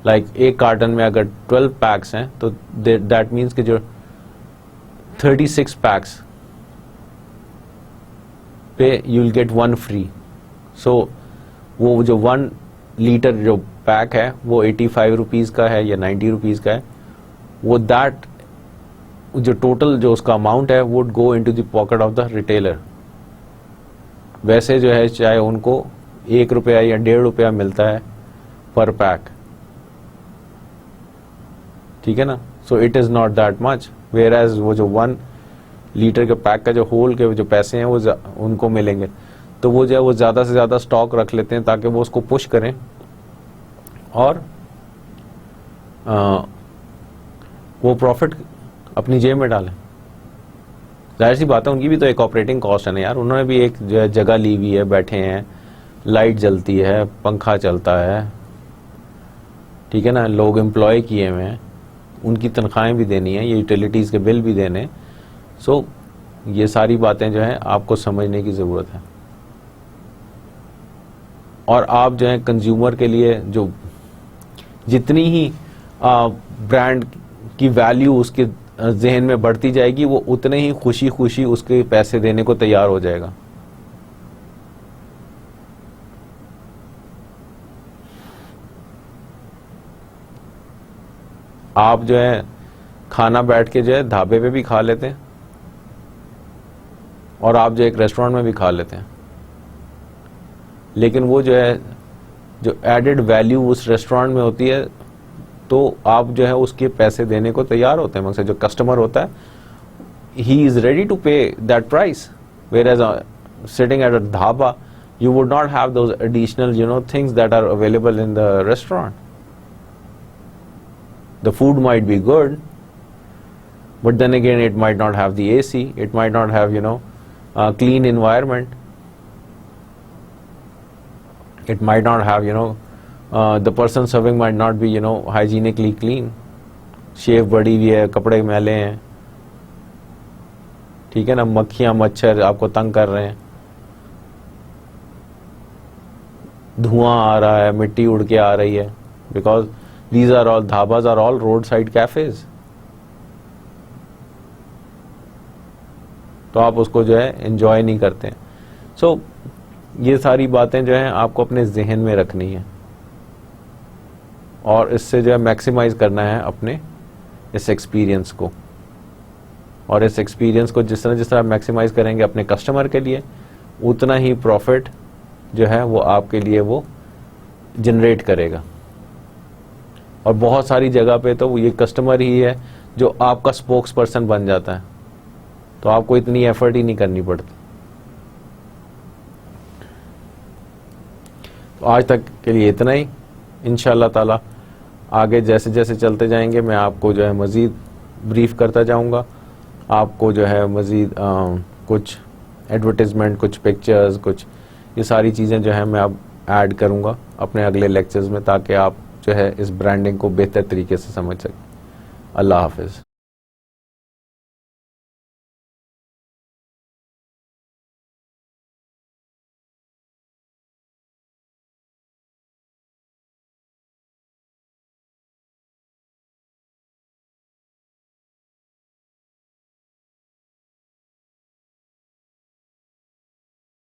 एक कार्टन में अगर 12 पैक्स हैं तो दैट मीन्स कि जो 36 पैक्स पे यू विल गेट 1 फ्री। सो वो जो 1 लीटर जो पैक है वो 85 रुपीज़ का है या 90 रुपीज़ का है, वो दैट जो टोटल जो उसका अमाउंट है would go into the pocket of the retailer. वैसे जो है चाहे उनको 1 रुपया या 1.5 रुपया मिलता है पर पैक, ठीक है ना। So it is not that much, whereas वो जो 1 लीटर के पैक का जो होल के जो पैसे हैं वो उनको मिलेंगे। तो वो जो है वो ज़्यादा से ज़्यादा स्टॉक रख लेते हैं ताकि वो उसको पुश करें और वो प्रॉफिट अपनी जेब में डालें। जाहिर सी बात है उनकी भी तो एक ऑपरेटिंग कॉस्ट है ना यार। उन्होंने भी एक जो है जगह ली हुई है, बैठे हैं, लाइट जलती है, पंखा चलता है, ठीक है ना, लोग एम्प्लॉय किए हुए हैं, उनकी तनख्वाहें भी देनी है, ये यूटिलिटीज़ के बिल भी देने। सो ये सारी बातें जो हैं आपको समझने की ज़रूरत है। और आप जो है कंज्यूमर के लिए जो जितनी ही ब्रांड की वैल्यू उसके जहन में बढ़ती जाएगी, वो उतने ही खुशी खुशी उसके पैसे देने को तैयार हो जाएगा। आप जो है खाना बैठ के जो है ढाबे पे भी खा लेते हैं और आप जो एक रेस्टोरेंट में भी खा लेते हैं, लेकिन वो जो है जो एडेड वैल्यू उस रेस्टोरेंट में होती है तो आप जो है उसके पैसे देने को तैयार होते हैं। मतलब जो कस्टमर होता है he is ready to pay that price, whereas sitting at a dhaba you would not have those additional things that are available in the restaurant. The food might be good, but then again it might not have the AC, it might not have a clean environment, it might not have the person serving might not be hygienically clean, शेव बड़ी हुई है, कपड़े मैले हैं, ठीक है ना, मक्खियां मच्छर आपको तंग कर रहे हैं, धुआं आ रहा है, मिट्टी उड़ के आ रही है, because These are all dhabas are all roadside cafes. तो आप उसको जो है एंजॉय नहीं करते हैं. सो ये सारी बातें जो हैं आपको अपने जहन में रखनी है और इससे जो है मैक्सिमाइज करना है अपने इस एक्सपीरियंस को. और इस एक्सपीरियंस को जिस तरह मैक्सिमाइज करेंगे अपने कस्टमर के लिए, उतना ही प्रॉफिट जो है वो आपके लिए वो जनरेट करेगा. और बहुत सारी जगह पे तो ये कस्टमर ही है जो आपका स्पोक्स पर्सन बन जाता है, तो आपको इतनी एफर्ट ही नहीं करनी पड़ती. तो आज तक के लिए इतना ही. इंशाअल्लाह ताला आगे जैसे जैसे चलते जाएंगे मैं आपको जो है मज़ीद ब्रीफ करता जाऊंगा. आपको जो है मज़ीद कुछ एडवर्टाइजमेंट, कुछ पिक्चर्स, कुछ ये सारी चीज़ें जो है मैं अब ऐड करूंगा अपने अगले लेक्चर्स में, ताकि आप जो है इस ब्रांडिंग को बेहतर तरीके से समझ सकें. अल्लाह हाफिज़.